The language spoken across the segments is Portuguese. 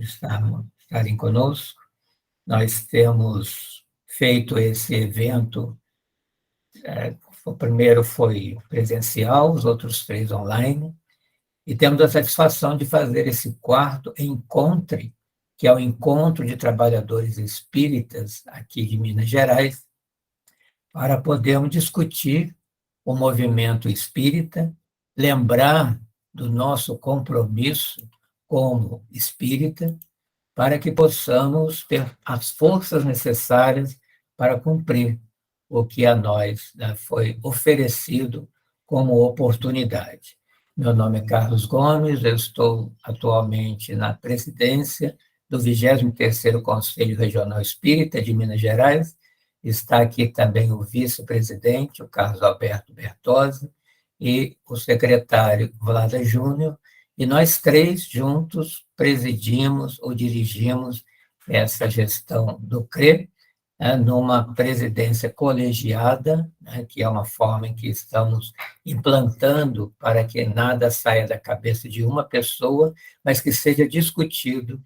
estarem conosco. Nós temos feito esse evento, o primeiro foi presencial, os outros 3 online, e temos a satisfação de fazer esse quarto encontro, que é o Encontro de Trabalhadores Espíritas aqui de Minas Gerais, para podermos discutir o movimento espírita, lembrar do nosso compromisso como espírita, para que possamos ter as forças necessárias para cumprir o que a nós foi oferecido como oportunidade. Meu nome é Carlos Gomes, eu estou atualmente na presidência do 23º Conselho Regional Espírita de Minas Gerais. Está aqui também o vice-presidente, o Carlos Alberto Bertozzi, e o secretário Vlada Júnior, e nós 3 juntos presidimos ou dirigimos essa gestão do CRE, numa presidência colegiada, que é uma forma em que estamos implantando para que nada saia da cabeça de uma pessoa, mas que seja discutido,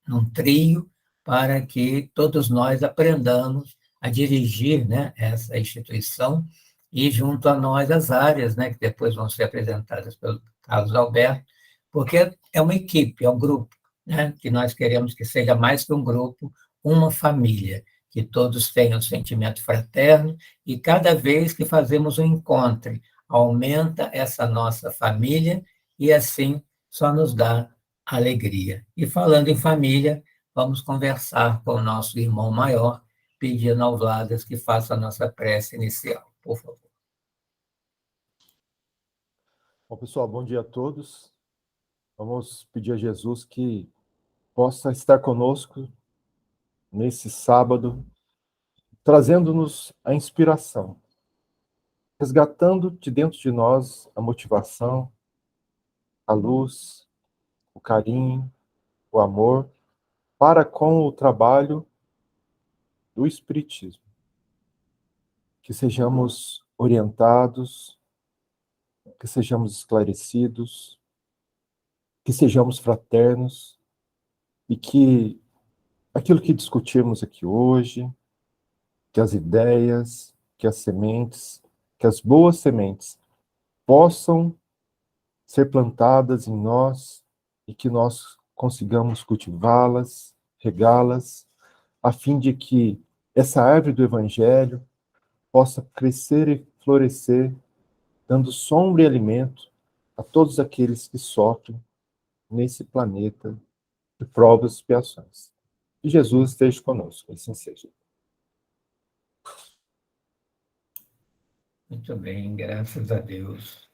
num trio, para que todos nós aprendamos a dirigir, essa instituição, e junto a nós as áreas, que depois vão ser apresentadas pelo Carlos Alberto, porque é uma equipe, é um grupo, que nós queremos que seja mais que um grupo, uma família, que todos tenham um sentimento fraterno, e cada vez que fazemos um encontro, aumenta essa nossa família, e assim só nos dá alegria. E falando em família, vamos conversar com o nosso irmão maior, pedindo ao Vladas que faça a nossa prece inicial, por favor. Bom, pessoal, bom dia a todos. Vamos pedir a Jesus que possa estar conosco nesse sábado, trazendo-nos a inspiração, resgatando de dentro de nós a motivação, a luz, o carinho, o amor, para com o trabalho do Espiritismo. Que sejamos orientados, que sejamos esclarecidos, que sejamos fraternos, e que aquilo que discutirmos aqui hoje, que as ideias, que as sementes, que as boas sementes possam ser plantadas em nós e que nós consigamos cultivá-las, regá-las, a fim de que essa árvore do Evangelho possa crescer e florescer, dando sombra e alimento a todos aqueles que sofrem nesse planeta de provas e expiações. Que Jesus esteja conosco, assim seja. Muito bem, graças a Deus.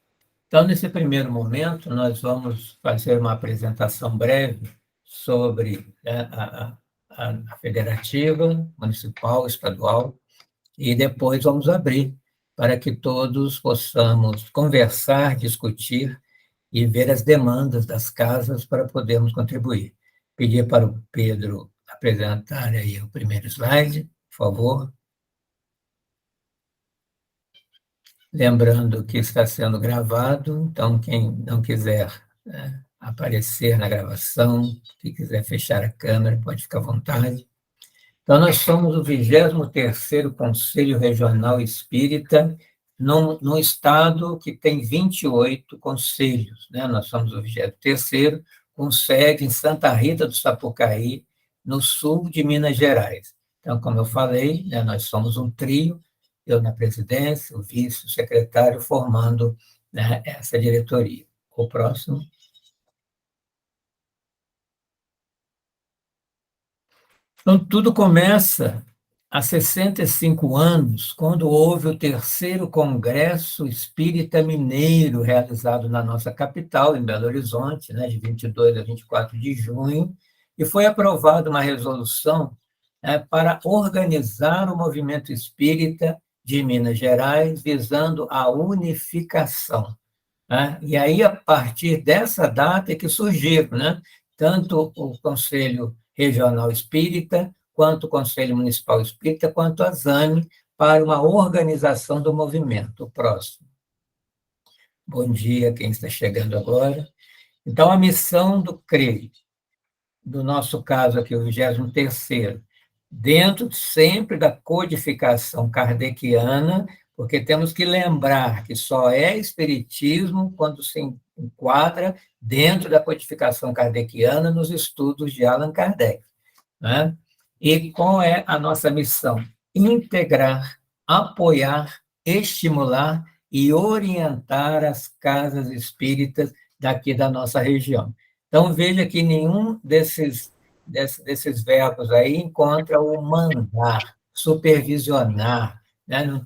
Então, nesse primeiro momento, nós vamos fazer uma apresentação breve sobre a federativa, municipal, estadual, e depois vamos abrir para que todos possamos conversar, discutir e ver as demandas das casas para podermos contribuir. Pedir para o Pedro apresentar aí o primeiro slide, por favor. Lembrando que está sendo gravado, então quem não quiser aparecer na gravação, que quiser fechar a câmera, pode ficar à vontade. Então, nós somos o 23º Conselho Regional Espírita, num estado que tem 28 conselhos. Nós somos o 23º, com sede em Santa Rita do Sapucaí, no sul de Minas Gerais. Então, como eu falei, nós somos um trio, eu na presidência, o vice, o secretário, formando essa diretoria. O próximo. Então, tudo começa há 65 anos, quando houve o 3º Congresso Espírita Mineiro, realizado na nossa capital, em Belo Horizonte, de 22 a 24 de junho, e foi aprovada uma resolução para organizar o movimento espírita de Minas Gerais, visando a unificação. E aí, a partir dessa data, é que surgiram, tanto o Conselho Regional Espírita, quanto o Conselho Municipal Espírita, quanto a ZAME, para uma organização do movimento. O próximo. Bom dia, quem está chegando agora. Então, a missão do CRE do nosso caso aqui, o 23º, dentro sempre da codificação kardeciana, porque temos que lembrar que só é espiritismo quando se enquadra dentro da codificação kardeciana nos estudos de Allan Kardec, né? E qual é a nossa missão? Integrar, apoiar, estimular e orientar as casas espíritas daqui da nossa região. Então, veja que nenhum desses verbos aí encontra o mandar, supervisionar, né? Não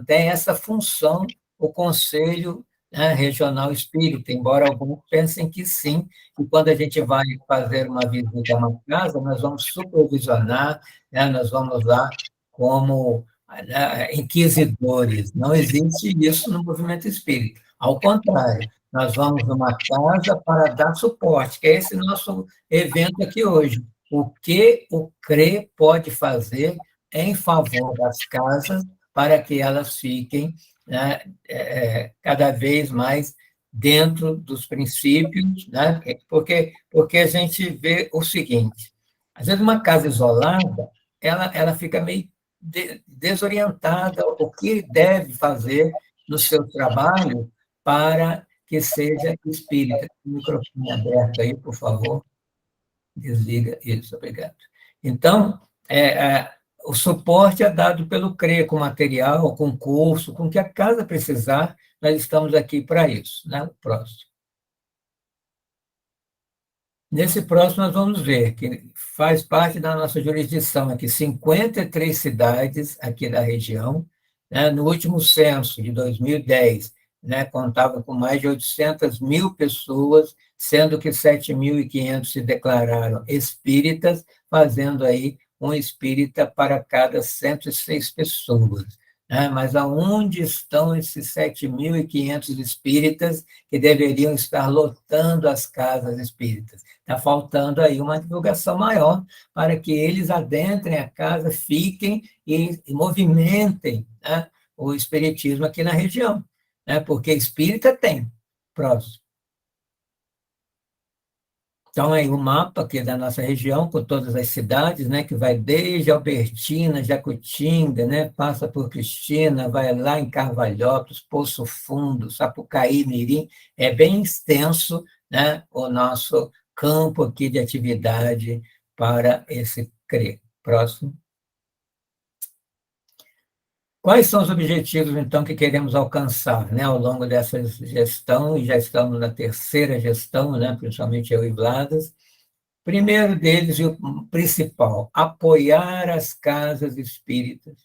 tem essa função o Conselho, né, Regional Espírita, embora alguns pensem que sim, e quando a gente vai fazer uma visita a uma casa, nós vamos supervisionar, né, nós vamos lá como, né, inquisidores. Não existe isso no movimento espírita. Ao contrário, nós vamos numa casa para dar suporte, que é esse nosso evento aqui hoje. O que o CRE pode fazer em favor das casas para que elas fiquem, né, cada vez mais dentro dos princípios, né? Porque a gente vê o seguinte, às vezes uma casa isolada, ela fica meio desorientada o que deve fazer no seu trabalho para que seja espírita. O microfone aberto aí, por favor. Desliga isso, obrigado. Então, o suporte é dado pelo CRE, com material, com curso, com o que a casa precisar, nós estamos aqui para isso. Né? O próximo. Nesse próximo, nós vamos ver que faz parte da nossa jurisdição aqui 53 cidades aqui da região. Né? No último censo, de 2010, né, contava com mais de 800 mil pessoas, sendo que 7.500 se declararam espíritas, fazendo aí um espírita para cada 106 pessoas. Né? Mas aonde estão esses 7.500 espíritas que deveriam estar lotando as casas espíritas? Está faltando aí uma divulgação maior para que eles adentrem a casa, fiquem e movimentem, né, o espiritismo aqui na região, né, porque espírita tem. Próximo. Então, aí o mapa aqui da nossa região, com todas as cidades, né, que vai desde Albertina, Jacutinga, né, passa por Cristina, vai lá em Carvalhópolis, Poço Fundo, Sapucaí, Mirim, é bem extenso, né, o nosso campo aqui de atividade para esse CRE. Próximo. Quais são os objetivos, então, que queremos alcançar, né, ao longo dessa gestão, e já estamos na terceira gestão, né, principalmente eu e Vladas. Primeiro deles, e o principal, apoiar as casas espíritas,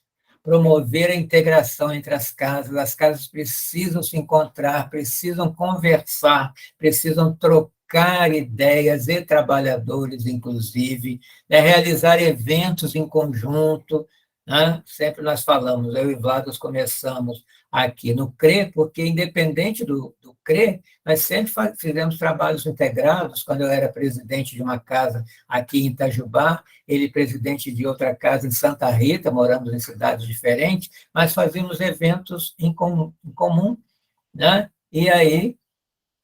promover a integração entre as casas precisam se encontrar, precisam conversar, precisam trocar ideias e trabalhadores, inclusive, né, realizar eventos em conjunto, né? Sempre nós falamos, eu e Vlados começamos aqui no CRE, porque independente do CRE, nós sempre fizemos trabalhos integrados. Quando eu era presidente de uma casa aqui em Itajubá, ele presidente de outra casa em Santa Rita, moramos em cidades diferentes, mas fazíamos eventos em comum, né? E aí,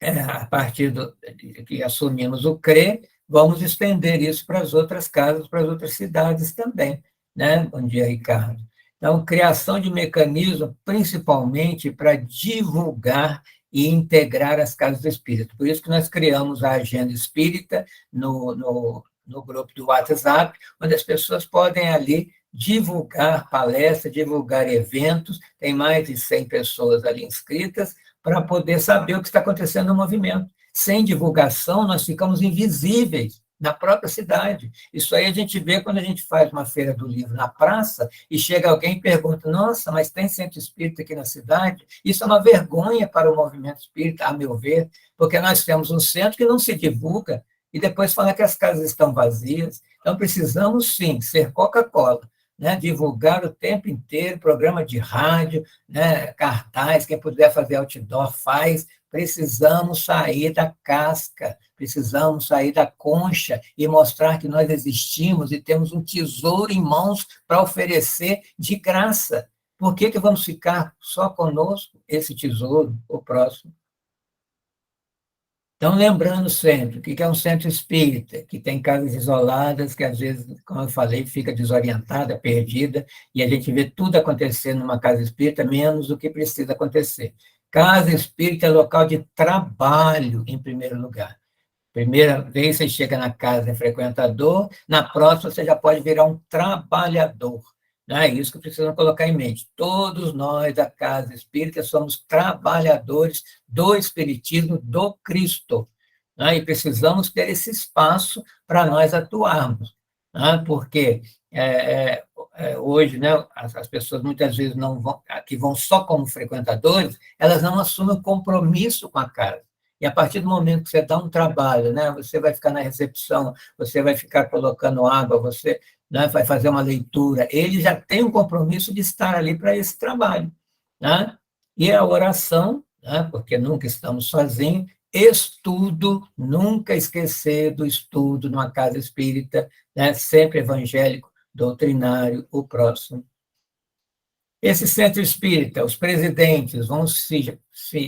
a partir de que assumimos o CRE, vamos estender isso para as outras casas, para as outras cidades também, né? Bom dia, Ricardo. Então, criação de mecanismo, principalmente para divulgar e integrar as casas espíritas. Por isso que nós criamos a Agenda Espírita no grupo do WhatsApp, onde as pessoas podem ali divulgar palestras, divulgar eventos, tem mais de 100 pessoas ali inscritas, para poder saber o que está acontecendo no movimento. Sem divulgação, nós ficamos invisíveis na própria cidade. Isso aí a gente vê quando a gente faz uma feira do livro na praça e chega alguém e pergunta, nossa, mas tem centro espírita aqui na cidade? Isso é uma vergonha para o movimento espírita, a meu ver, porque nós temos um centro que não se divulga e depois fala que as casas estão vazias. Então, precisamos, sim, ser Coca-Cola, né, divulgar o tempo inteiro, programa de rádio, né, cartaz, quem puder fazer outdoor faz. Precisamos sair da casca, precisamos sair da concha e mostrar que nós existimos e temos um tesouro em mãos para oferecer de graça. Por que vamos ficar só conosco esse tesouro, o próximo? Então, lembrando sempre, o que é um centro espírita? Que tem casas isoladas, que às vezes, como eu falei, fica desorientada, perdida, e a gente vê tudo acontecendo numa casa espírita, menos o que precisa acontecer. Casa espírita é local de trabalho, em primeiro lugar. Primeira vez você chega na casa, é frequentador, na próxima você já pode virar um trabalhador. Não é isso que precisamos colocar em mente. Todos nós da casa espírita somos trabalhadores do Espiritismo do Cristo. Né? E precisamos ter esse espaço para nós atuarmos. Né? Porque hoje, né, as pessoas muitas vezes não vão, que vão só como frequentadores, elas não assumem compromisso com a casa. E a partir do momento que você dá um trabalho, né, você vai ficar na recepção, você vai ficar colocando água, você, né, vai fazer uma leitura, ele já tem um compromisso de estar ali para esse trabalho. Né? E a oração, né, porque nunca estamos sozinhos, estudo, nunca esquecer do estudo numa casa espírita, né, sempre evangélico, doutrinário, o próximo. Esse centro espírita, os presidentes vão se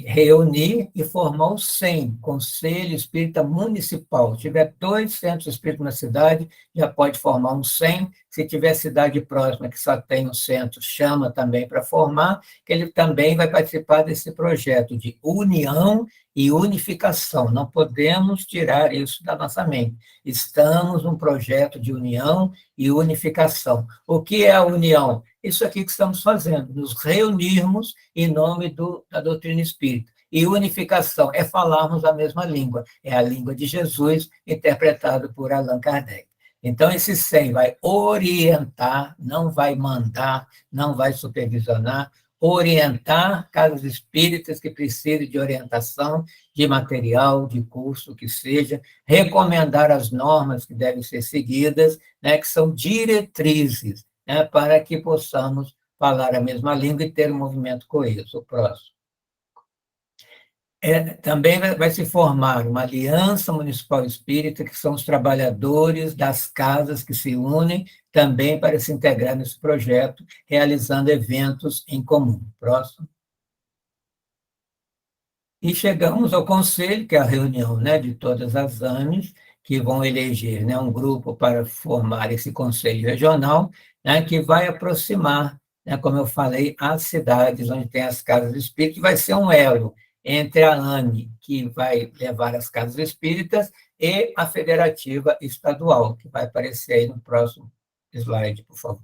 reunir e formar o CEM, Conselho Espírita Municipal. Se tiver 2 centros espíritas na cidade, já pode formar um CEM. Se tiver cidade próxima que só tem um centro, chama também para formar, que ele também vai participar desse projeto de união e unificação. Não podemos tirar isso da nossa mente. Estamos num projeto de união e unificação. O que é a união? Isso aqui que estamos fazendo, nos reunirmos em nome da doutrina espírita. E unificação é falarmos a mesma língua, é a língua de Jesus, interpretado por Allan Kardec. Então, esse SEM vai orientar, não vai mandar, não vai supervisionar, orientar casas espíritas que precisem de orientação, de material, de curso, que seja, recomendar as normas que devem ser seguidas, né, que são diretrizes, né, para que possamos falar a mesma língua e ter um movimento coeso. O próximo. Também vai se formar uma aliança municipal espírita, que são os trabalhadores das casas que se unem também para se integrar nesse projeto, realizando eventos em comum. Próximo. E chegamos ao conselho, que é a reunião, né, de todas as AMEs, que vão eleger, né, um grupo para formar esse conselho regional, né, que vai aproximar, né, como eu falei, as cidades onde tem as casas espíritas, vai ser um elo entre a AME, que vai levar as casas espíritas, e a federativa estadual, que vai aparecer aí no próximo slide, por favor.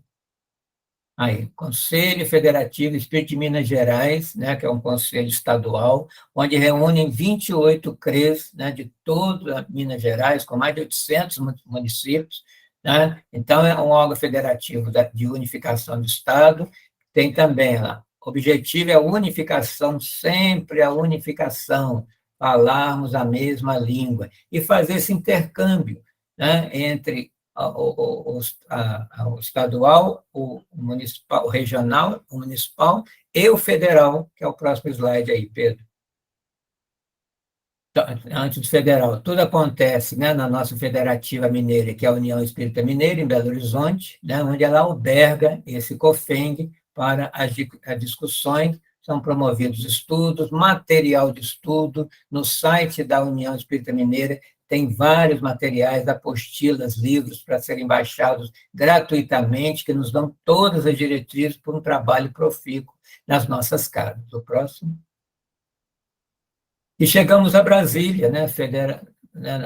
Aí, Conselho Federativo Espírita de Minas Gerais, né, que é um conselho estadual, onde reúnem 28 CREs, né, de toda Minas Gerais, com mais de 800 municípios. Né? Então, é um órgão federativo de unificação do Estado. Tem também lá, o objetivo é a unificação, sempre a unificação, falarmos a mesma língua, e fazer esse intercâmbio, né, entre o estadual, o municipal, o regional, o municipal e o federal, que é o próximo slide aí, Pedro. Antes do federal, tudo acontece, né, na nossa federativa mineira, que é a União Espírita Mineira, em Belo Horizonte, né, onde ela alberga esse COFENG para as discussões, são promovidos estudos, material de estudo, no site da União Espírita Mineira tem vários materiais, apostilas, livros para serem baixados gratuitamente, que nos dão todas as diretrizes para um trabalho profícuo nas nossas casas. O próximo. E chegamos a Brasília, né,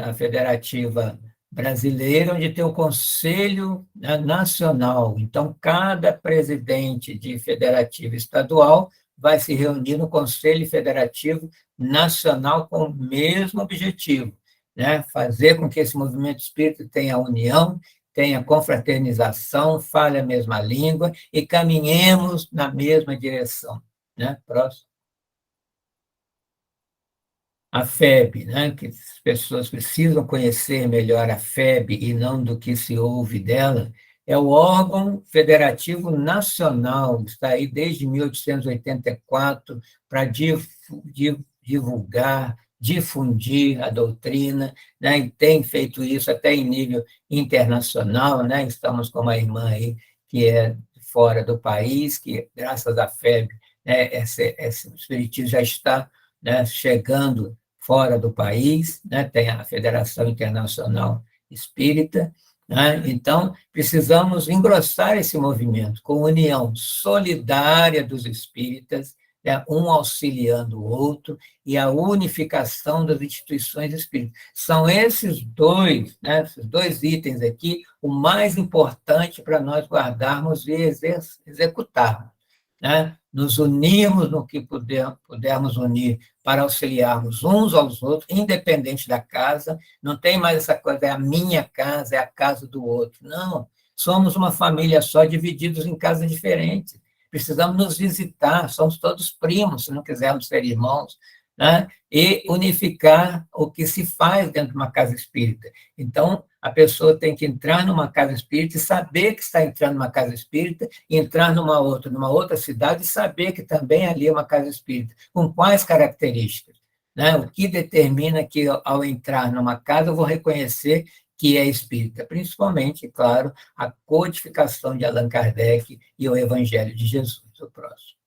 a Federativa Brasileira, onde tem o Conselho Nacional. Então, cada presidente de federativa estadual vai se reunir no Conselho Federativo Nacional com o mesmo objetivo, né, fazer com que esse movimento espírita tenha união, tenha confraternização, fale a mesma língua e caminhemos na mesma direção. Né? Próximo. A FEB, né, que as pessoas precisam conhecer melhor a FEB e não do que se ouve dela, é o órgão federativo nacional, está aí desde 1884 para divulgar, difundir a doutrina, né, e tem feito isso até em nível internacional, né, estamos com uma irmã aí que é fora do país, que graças à FEB, né, esse espiritismo já está, né, chegando fora do país, né? Tem a Federação Internacional Espírita, né? Então, precisamos engrossar esse movimento com união solidária dos espíritas, né? Um auxiliando o outro, e a unificação das instituições espíritas. São esses dois, né? Esses dois itens aqui, o mais importante para nós guardarmos e executarmos, né? Nos unirmos no que pudermos unir para auxiliarmos uns aos outros, independente da casa. Não tem mais essa coisa, é a minha casa, é a casa do outro. Não, somos uma família só, divididos em casas diferentes. Precisamos nos visitar, somos todos primos, se não quisermos ser irmãos, né? E unificar o que se faz dentro de uma casa espírita. Então, a pessoa tem que entrar numa casa espírita e saber que está entrando numa casa espírita, e entrar numa outra cidade e saber que também ali é uma casa espírita. Com quais características? Né? O que determina que, ao entrar numa casa, eu vou reconhecer que é espírita? Principalmente, claro, a codificação de Allan Kardec e o Evangelho de Jesus, o próximo.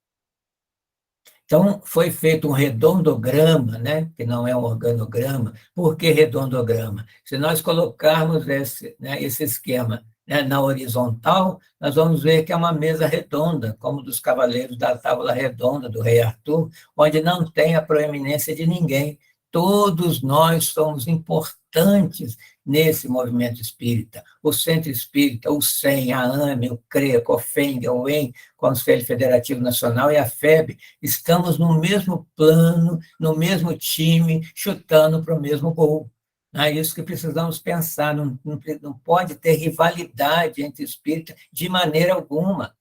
Então, foi feito um redondograma, né, que não é um organograma. Por que redondograma? Se nós colocarmos esse esquema, né, na horizontal, nós vamos ver que é uma mesa redonda, como dos cavaleiros da Távola Redonda, do rei Arthur, onde não tem a proeminência de ninguém. Todos nós somos importantes nesse movimento espírita. O Centro Espírita, o SEM, a AME, o CREA, a COFENG, o UEM, Conselho Federativo Nacional, e a FEB, estamos no mesmo plano, no mesmo time, chutando para o mesmo gol. É isso que precisamos pensar, não pode ter rivalidade entre espíritas de maneira alguma.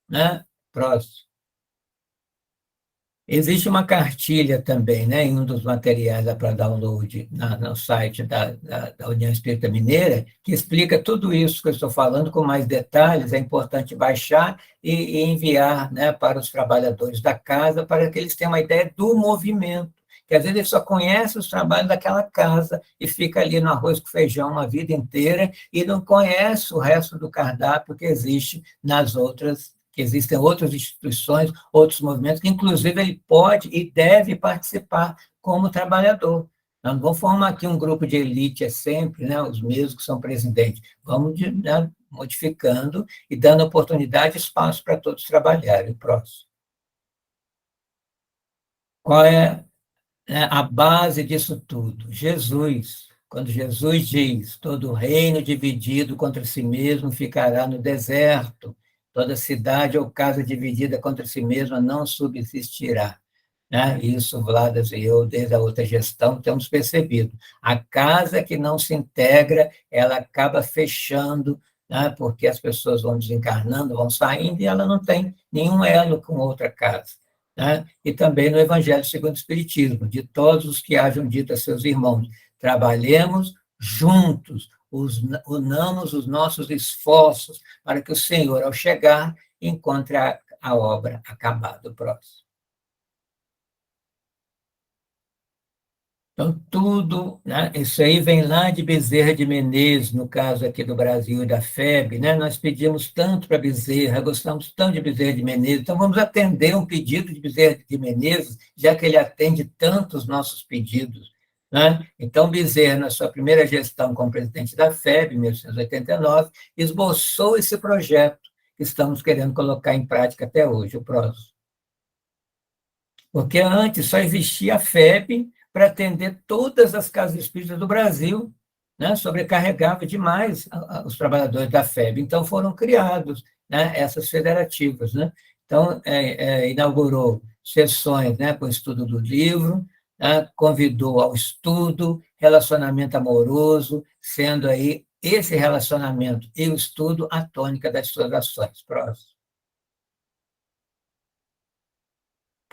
Né? Próximo. Existe uma cartilha também, né, em um dos materiais para download no site da União Espírita Mineira, que explica tudo isso que eu estou falando com mais detalhes. É importante baixar e enviar, né, para os trabalhadores da casa, para que eles tenham uma ideia do movimento, que às vezes eles só conhecem os trabalhos daquela casa e fica ali no arroz com feijão a vida inteira e não conhece o resto do cardápio que existe nas outras, que existem outras instituições, outros movimentos, que inclusive ele pode e deve participar como trabalhador. Nós não vamos formar aqui um grupo de elite, é sempre, né, os mesmos que são presidentes. Vamos, né, modificando e dando oportunidade e espaço para todos trabalharem. Próximo. Qual é, né, a base disso tudo? Jesus. Quando Jesus diz: todo reino dividido contra si mesmo ficará no deserto, toda cidade ou casa dividida contra si mesma não subsistirá. Né? Isso, Vladas e eu, desde a outra gestão, temos percebido. A casa que não se integra, ela acaba fechando, né? Porque as pessoas vão desencarnando, vão saindo, e ela não tem nenhum elo com outra casa. Né? E também no Evangelho segundo o Espiritismo: de todos os que hajam dito a seus irmãos, trabalhemos juntos, unamos os nossos esforços para que o Senhor, ao chegar, encontre a obra acabada. Próximo. Então, tudo, né, isso aí vem lá de Bezerra de Menezes, no caso aqui do Brasil e da FEB, né? Nós pedimos tanto para Bezerra, gostamos tanto de Bezerra de Menezes, então vamos atender um pedido de Bezerra de Menezes, já que ele atende tantos nossos pedidos. Né? Então, Bezerra, na sua primeira gestão como presidente da FEB, em 1889, esboçou esse projeto que estamos querendo colocar em prática até hoje, o próximo. Porque antes só existia a FEB para atender todas as casas espíritas do Brasil, né? Sobrecarregava demais os trabalhadores da FEB. Então, foram criados, né, essas federativas. Né? Então, inaugurou sessões, né, com o estudo do livro, né, convidou ao estudo, relacionamento amoroso, sendo aí esse relacionamento e o estudo a tônica das suas ações. Próximo.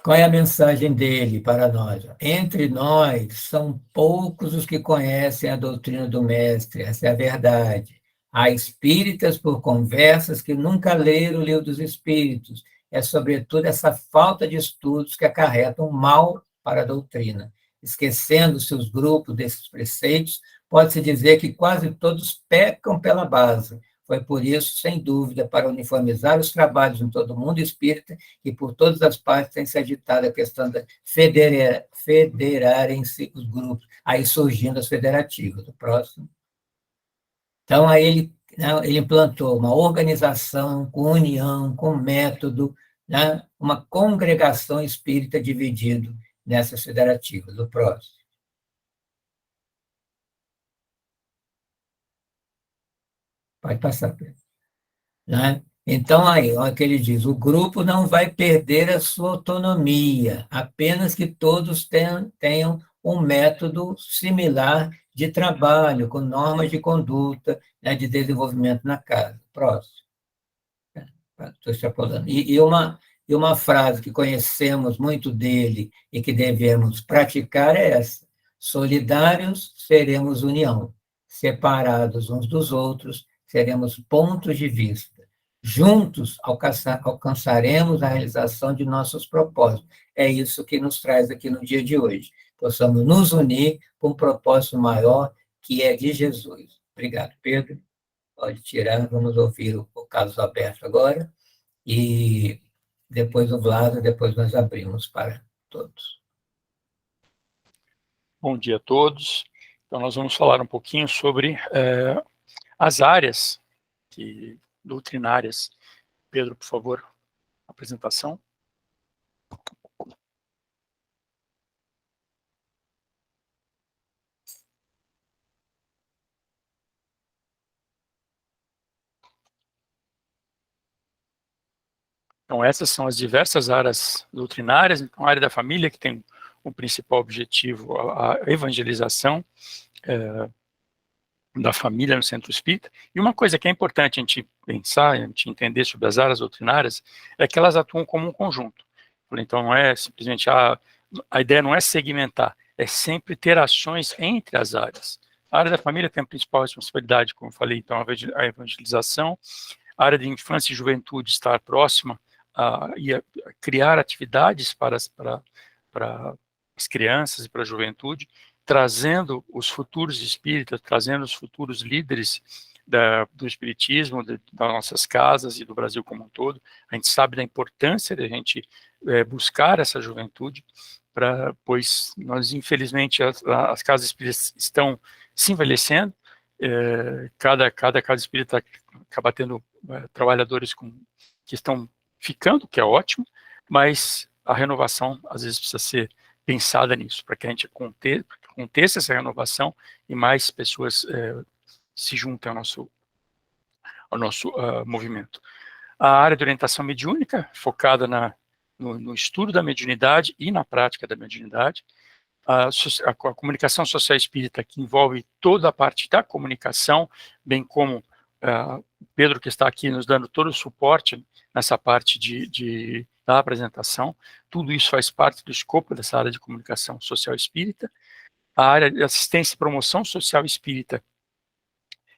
Qual é a mensagem dele para nós? Entre nós, são poucos os que conhecem a doutrina do Mestre, essa é a verdade. Há espíritas por conversas que nunca leram o Livro dos Espíritos. É, sobretudo, essa falta de estudos que acarretam mal para a doutrina. Esquecendo-se os grupos desses preceitos, pode-se dizer que quase todos pecam pela base, Foi por isso, sem dúvida, para uniformizar os trabalhos em todo o mundo espírita e por todas as partes tem se agitado a questão de federarem-se os grupos, aí surgindo as federativas. O próximo. Então, aí ele implantou uma organização com união, com método, né? Uma congregação espírita dividido nessas federativas. O próximo. Pode passar, Pedro. Né? Então, aí, olha o que ele diz: o grupo não vai perder a sua autonomia, apenas que todos tenham um método similar de trabalho, com normas de conduta, né, de desenvolvimento na casa. Próximo. Estou extrapolando. E uma frase que conhecemos muito dele e que devemos praticar é essa: solidários seremos união, separados uns dos outros seremos pontos de vista. Juntos alcançaremos a realização de nossos propósitos. É isso que nos traz aqui no dia de hoje. Possamos nos unir com um propósito maior, que é de Jesus. Obrigado, Pedro. Pode tirar, vamos ouvir o Carlos Alberto agora, e depois o Vlado, depois nós abrimos para todos. Bom dia a todos. Então, nós vamos falar um pouquinho sobre as áreas doutrinárias. Pedro, por favor, apresentação. Então, essas são as diversas áreas doutrinárias. Então, a área da família, que tem o principal objetivo, a evangelização da família no centro espírita. E uma coisa que é importante a gente pensar, a gente entender sobre as áreas doutrinárias, é que elas atuam como um conjunto. Então, não é simplesmente a ideia não é segmentar, é sempre ter ações entre as áreas. A área da família tem a principal responsabilidade, como eu falei, então, a evangelização. A área de infância e juventude, estar próxima e a criar atividades para as crianças e para a juventude, trazendo os futuros espíritas, trazendo os futuros líderes do espiritismo, das nossas casas e do Brasil como um todo. A gente sabe da importância de a gente buscar essa juventude, pois nós, infelizmente, as casas espíritas estão se envelhecendo. Cada casa espírita acaba tendo trabalhadores que estão ficando, que é ótimo, mas a renovação às vezes precisa ser pensada nisso, para que a gente aconteça essa renovação e mais pessoas se juntem ao nosso movimento. A área de orientação mediúnica, focada no estudo da mediunidade e na prática da mediunidade. A comunicação social espírita, que envolve toda a parte da comunicação, bem como Pedro, que está aqui nos dando todo o suporte nessa parte da apresentação. Tudo isso faz parte do escopo dessa área de comunicação social espírita. A área de assistência e promoção social espírita,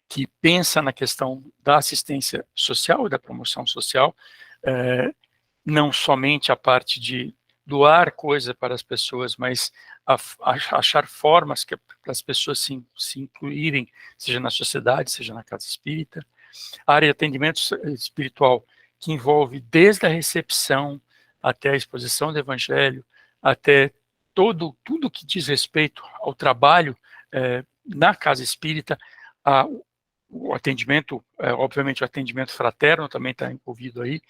que pensa na questão da assistência social e da promoção social, não somente a parte de doar coisa para as pessoas, mas achar formas para as pessoas se incluírem, seja na sociedade, seja na casa espírita. A área de atendimento espiritual, que envolve desde a recepção até a exposição do evangelho, até tudo que diz respeito ao trabalho na casa espírita. O atendimento, obviamente o atendimento fraterno também está envolvido aí,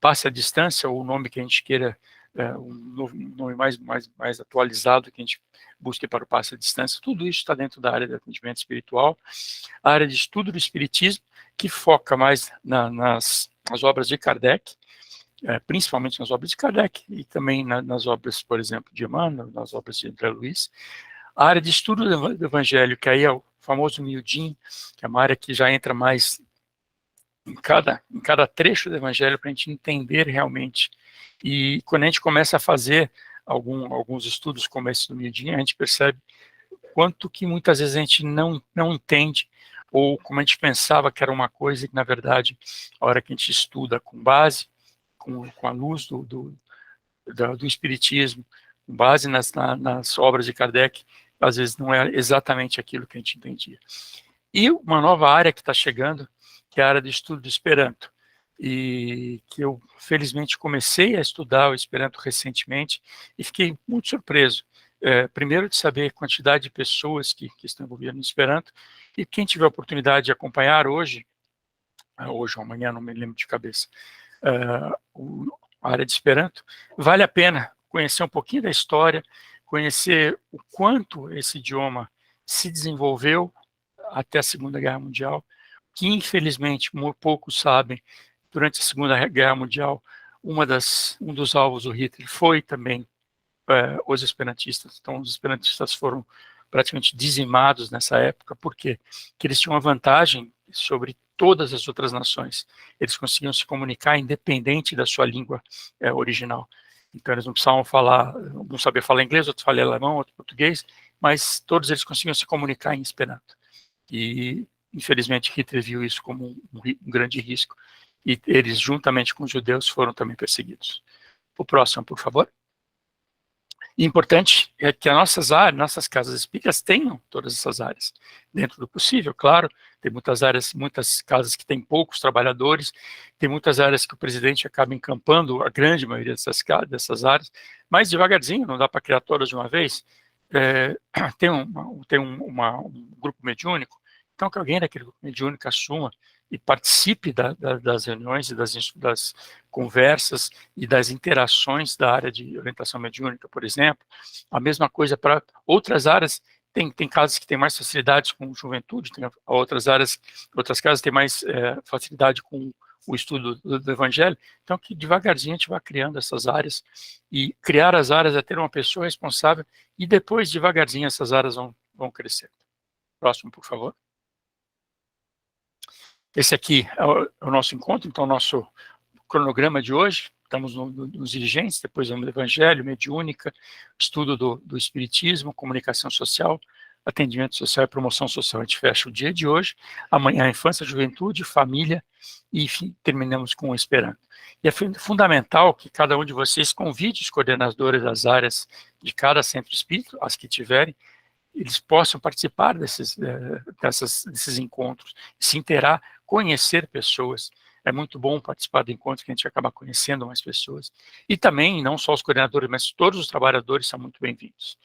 passe à distância, ou o nome que a gente queira, um nome mais atualizado que a gente busque para o passe à distância. Tudo isso está dentro da área de atendimento espiritual. A área de estudo do espiritismo, que foca mais nas obras de Kardec, principalmente nas obras de Kardec, e também nas obras, por exemplo, de Emmanuel, nas obras de André Luiz. A área de estudo do evangelho, que aí é o famoso miudinho, que é uma área que já entra mais em cada trecho do evangelho, para a gente entender realmente. E quando a gente começa a fazer alguns estudos como esse do miudinho, a gente percebe quanto que muitas vezes a gente não entende, ou como a gente pensava que era uma coisa, que na verdade, a hora que a gente estuda com base, com a luz do espiritismo, com base nas obras de Kardec, às vezes não é exatamente aquilo que a gente entendia. e uma nova área que está chegando, que é a área de estudo do Esperanto, e que eu, felizmente, comecei a estudar o Esperanto recentemente e fiquei muito surpreso. Primeiro, de saber a quantidade de pessoas que estão envolvidas no Esperanto, e quem tiver a oportunidade de acompanhar hoje ou amanhã, não me lembro de cabeça, a área de Esperanto, vale a pena conhecer um pouquinho da história, conhecer o quanto esse idioma se desenvolveu até a Segunda Guerra Mundial, que infelizmente poucos sabem, durante a Segunda Guerra Mundial, um dos alvos do Hitler foi também os esperantistas. Então, os esperantistas foram praticamente dizimados nessa época. Por quê? Porque eles tinham uma vantagem sobre todas as outras nações. Eles conseguiam se comunicar independente da sua língua original. Então, eles não precisavam não saber falar inglês, outros falavam alemão, outro português, mas todos eles conseguiam se comunicar em Esperanto. E, infelizmente, Hitler viu isso como um grande risco. E eles, juntamente com os judeus, foram também perseguidos. O próximo, por favor. E importante é que nossas casas espíritas tenham todas essas áreas, dentro do possível, claro. Tem muitas áreas, muitas casas que têm poucos trabalhadores, tem muitas áreas que o presidente acaba encampando a grande maioria dessas áreas, mas devagarzinho, não dá para criar todas de uma vez. Tem um grupo mediúnico, então que alguém daquele grupo mediúnico assuma e participe das reuniões e das conversas e das interações da área de orientação mediúnica, por exemplo. A mesma coisa para outras áreas. Tem casas que têm mais facilidades com juventude, tem outras casas têm mais facilidade com o estudo do Evangelho. Então, que devagarzinho a gente vai criando essas áreas, e criar as áreas é ter uma pessoa responsável, e depois, devagarzinho, essas áreas vão crescer. Próximo, por favor. Esse aqui é o nosso encontro, então, o nosso cronograma de hoje. Estamos nos dirigentes, depois vamos no Evangelho, mediúnica, estudo do Espiritismo, comunicação social, atendimento social e promoção social. A gente fecha o dia de hoje, amanhã infância, juventude, família, e enfim, terminamos com o Esperanto. E é fundamental que cada um de vocês convide os coordenadores das áreas de cada centro espírita, as que tiverem, eles possam participar desses encontros, se interar, conhecer pessoas. É muito bom participar do encontro, que a gente acaba conhecendo mais pessoas. E também, não só os coordenadores, mas todos os trabalhadores são muito bem-vindos.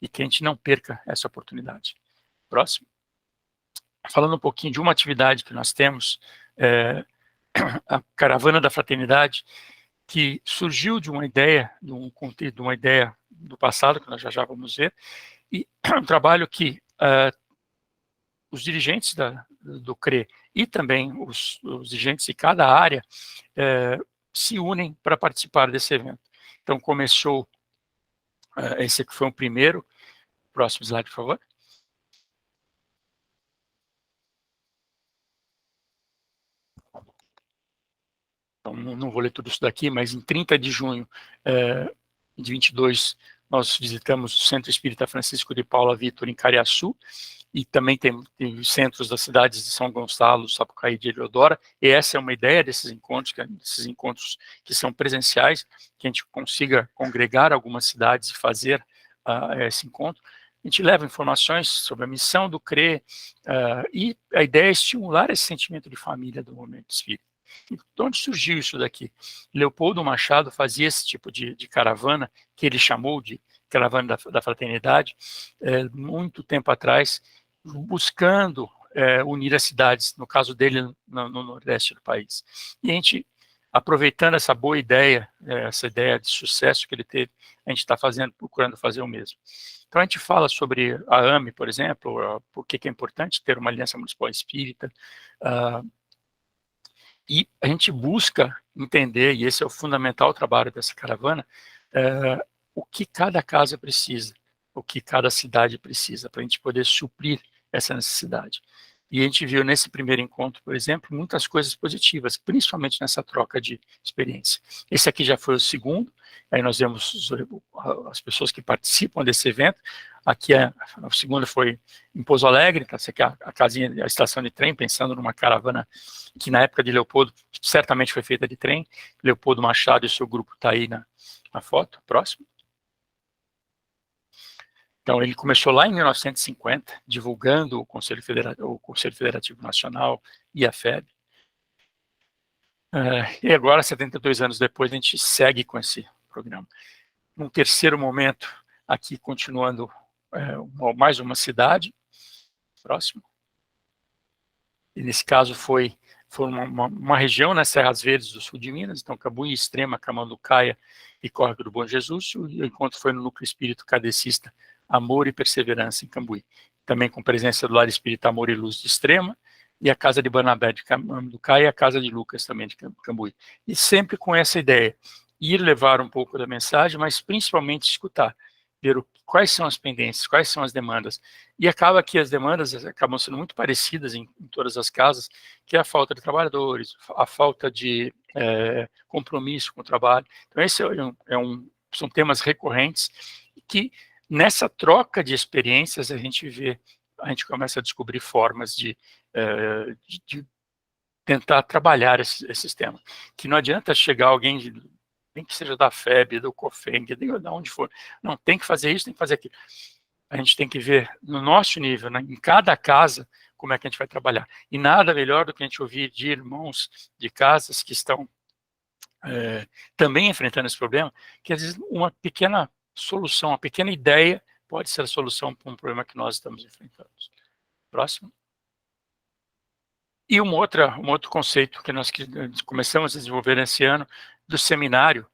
E que a gente não perca essa oportunidade. Próximo. Falando um pouquinho de uma atividade que nós temos, a Caravana da Fraternidade, que surgiu de uma ideia, de uma ideia do passado, que nós já vamos ver, e um trabalho que os dirigentes do CRE e também os dirigentes de cada área se unem para participar desse evento. Então, começou, esse aqui foi o primeiro. Próximo slide, por favor. Então, não vou ler tudo isso daqui, mas em 30 de junho de 22, nós visitamos o Centro Espírita Francisco de Paula Vitor, em Cariaçu, e também tem centros das cidades de São Gonçalo, Sapucaí e de Eleodora, e essa é uma ideia desses encontros que são presenciais, que a gente consiga congregar algumas cidades e fazer esse encontro. A gente leva informações sobre a missão do CRE, e a ideia é estimular esse sentimento de família do movimento espírita. E de onde surgiu isso daqui? Leopoldo Machado fazia esse tipo de caravana, que ele chamou de Caravana da Fraternidade, muito tempo atrás, buscando unir as cidades, no caso dele, no nordeste do país. E a gente, aproveitando essa boa ideia, essa ideia de sucesso que ele teve, a gente está procurando fazer o mesmo. Então, a gente fala sobre a AME, por exemplo, por que é importante ter uma aliança municipal espírita, e a gente busca entender, e esse é o fundamental trabalho dessa caravana, o que cada casa precisa, o que cada cidade precisa, para a gente poder suprir essa necessidade. E a gente viu nesse primeiro encontro, por exemplo, muitas coisas positivas, principalmente nessa troca de experiência. Esse aqui já foi o segundo, aí nós vemos as pessoas que participam desse evento. Aqui a segunda foi em Pouso Alegre, tá? Essa aqui é a casinha, a estação de trem, pensando numa caravana que na época de Leopoldo certamente foi feita de trem. Leopoldo Machado e o seu grupo está aí na foto. Próximo. Então, ele começou lá em 1950, divulgando o Conselho Federativo Nacional e a FEB. E agora, 72 anos depois, a gente segue com esse programa. Num terceiro momento, aqui continuando mais uma cidade, próximo. E nesse caso foi uma região, né, Serras Verdes do sul de Minas, então Cambuí, Extrema, Camanducaia e Córrego do Bom Jesus. O encontro foi no Núcleo Espírito Kardecista Amor e Perseverança, em Cambuí. Também com presença do Lar Espírita Amor e Luz de Extrema, e a Casa de Barnabé de Camanducaia e a Casa de Lucas também de Cambuí. E sempre com essa ideia, ir levar um pouco da mensagem, mas principalmente escutar, ver quais são as pendências, quais são as demandas. E acaba que as demandas acabam sendo muito parecidas em todas as casas, que é a falta de trabalhadores, a falta de compromisso com o trabalho. Então, esse são temas recorrentes que, nessa troca de experiências, a gente começa a descobrir formas de tentar trabalhar esses temas. Que não adianta chegar alguém, nem que seja da FEB, do COFENG, de onde for, não, tem que fazer isso, tem que fazer aquilo. A gente tem que ver no nosso nível, né, em cada casa, como é que a gente vai trabalhar. E nada melhor do que a gente ouvir de irmãos de casas que estão também enfrentando esse problema, que às vezes uma pequena solução, uma pequena ideia pode ser a solução para um problema que nós estamos enfrentando. Próximo. E um outro conceito que nós começamos a desenvolver esse ano, do seminário.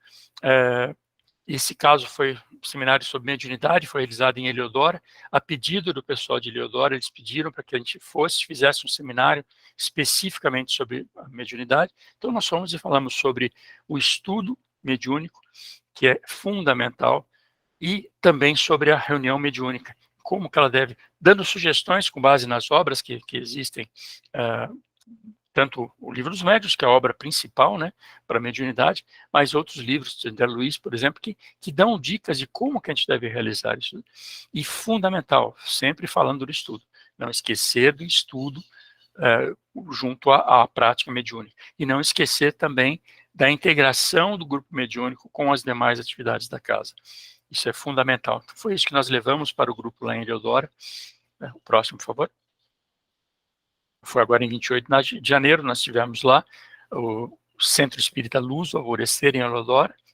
Esse caso foi um seminário sobre mediunidade, foi realizado em Heliodora. A pedido do pessoal de Heliodora, eles pediram para que a gente fizesse um seminário especificamente sobre a mediunidade. Então, nós fomos e falamos sobre o estudo mediúnico, que é fundamental, e também sobre a reunião mediúnica, como que ela deve, dando sugestões com base nas obras que existem, tanto o Livro dos Médiuns, que é a obra principal, né, para a mediunidade, mas outros livros, de André Luiz, por exemplo, que dão dicas de como que a gente deve realizar isso. E fundamental, sempre falando do estudo, não esquecer do estudo junto à prática mediúnica. E não esquecer também da integração do grupo mediúnico com as demais atividades da casa. Isso é fundamental. Então, foi isso que nós levamos para o grupo lá em Heliodora. O próximo, por favor. Foi agora em 28 de janeiro, nós tivemos lá o Centro Espírita Luz, o Alvorecer, em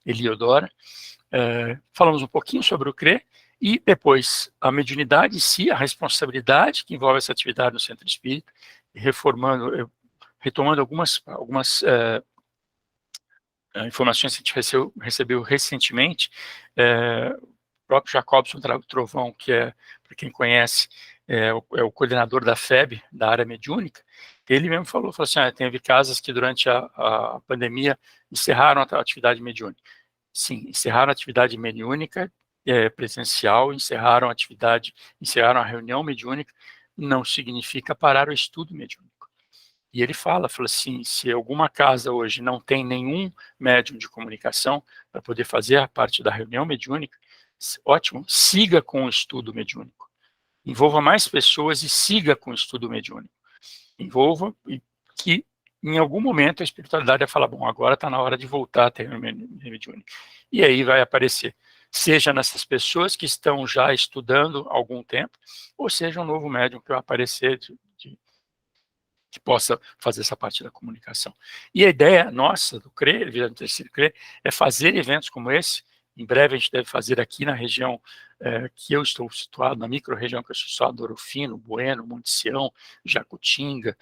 Heliodora. Falamos um pouquinho sobre o CRE, e depois a mediunidade em si, a responsabilidade que envolve essa atividade no Centro Espírita, retomando algumas informações que a gente recebeu recentemente. O próprio Jacobson Trovão, que é, para quem conhece, é o coordenador da FEB, da área mediúnica, ele mesmo falou assim, teve casas que durante a pandemia encerraram a atividade mediúnica. Sim, encerraram a atividade mediúnica presencial, encerraram a reunião mediúnica, não significa parar o estudo mediúnico. E ele falou assim, se alguma casa hoje não tem nenhum médium de comunicação para poder fazer a parte da reunião mediúnica, ótimo, siga com o estudo mediúnico. Envolva mais pessoas e siga com o estudo mediúnico. Envolva e que em algum momento a espiritualidade vai falar, bom, agora está na hora de voltar a ter reunião mediúnica. E aí vai aparecer, seja nessas pessoas que estão já estudando há algum tempo, ou seja um novo médium que vai aparecer que possa fazer essa parte da comunicação. E a ideia nossa do CRE, do terceiro CRE, é fazer eventos como esse. Em breve a gente deve fazer aqui na região que eu estou situado, na micro-região que eu estou situado, Orofino, Bueno, Monte Sião, Jacutinga,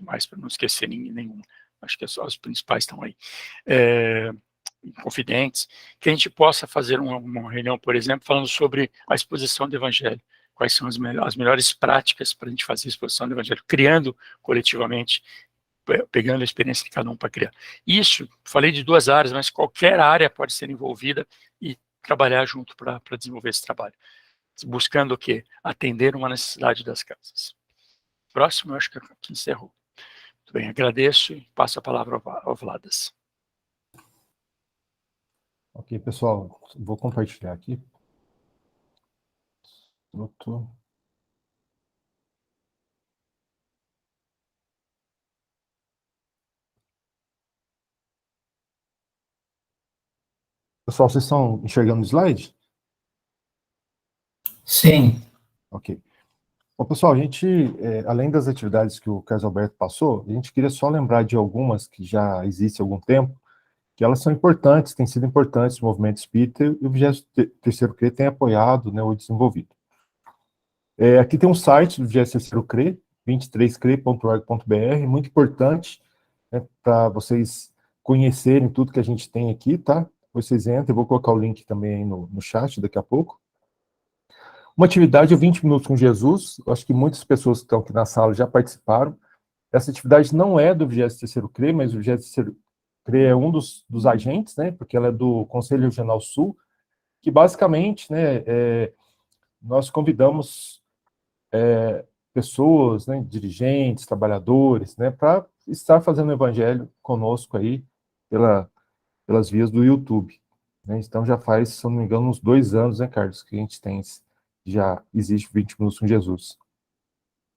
mais para não esquecer nenhum, acho que só os principais estão aí, Confidentes, que a gente possa fazer uma reunião, por exemplo, falando sobre a exposição do Evangelho. Quais são as melhores práticas para a gente fazer a exposição do Evangelho, criando coletivamente, pegando a experiência de cada um para criar. Isso, falei de duas áreas, mas qualquer área pode ser envolvida e trabalhar junto para desenvolver esse trabalho. Buscando o quê? Atender uma necessidade das casas. Próximo, eu acho que aqui encerrou. Muito bem, agradeço e passo a palavra ao Vladas. Ok, pessoal, vou compartilhar aqui. Pessoal, vocês estão enxergando o slide? Sim. Ok. Bom, pessoal, a gente, além das atividades que o Carlos Alberto passou, a gente queria só lembrar de algumas que já existem há algum tempo, que elas são importantes, têm sido importantes no movimento espírita, e o 23º CRE tem apoiado, né, ou desenvolvido. Aqui tem um site do 23º CRE, 23cre.org.br, muito importante, né, para vocês conhecerem tudo que a gente tem aqui, tá? Vocês entram, eu vou colocar o link também aí no chat daqui a pouco. Uma atividade é 20 minutos com Jesus, eu acho que muitas pessoas que estão aqui na sala já participaram. Essa atividade não é do 23º CRE, mas o 23º CRE é um dos agentes, né, porque ela é do Conselho Regional Sul, que basicamente, né, nós convidamos pessoas, né, dirigentes, trabalhadores, né, para estar fazendo o evangelho conosco aí pelas vias do YouTube. Né? Então já faz, se eu não me engano, uns 2 anos, né, Carlos, que a gente tem, já existe 20 minutos com Jesus.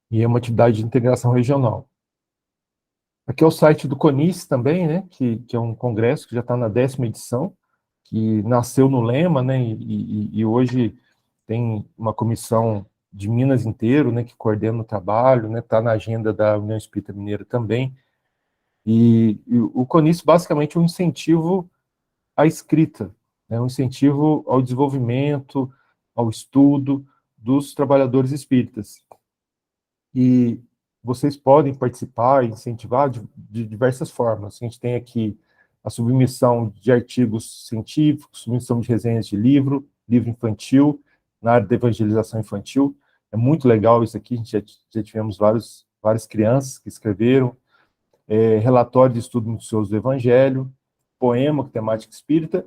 E é uma atividade de integração regional. Aqui é o site do CONICE também, né, que é um congresso que já está na 10ª edição, que nasceu no Lema, né, e hoje tem uma comissão de Minas inteiro, né, que coordena o trabalho, né, está na agenda da União Espírita Mineira também. E o CONICE basicamente é um incentivo à escrita, né, um incentivo ao desenvolvimento, ao estudo dos trabalhadores espíritas. E vocês podem participar e incentivar de diversas formas. A gente tem aqui a submissão de artigos científicos, submissão de resenhas de livro infantil, na área da evangelização infantil. É muito legal isso aqui, a gente já tivemos várias crianças que escreveram, relatório de estudo minucioso do Evangelho, poema com temática espírita,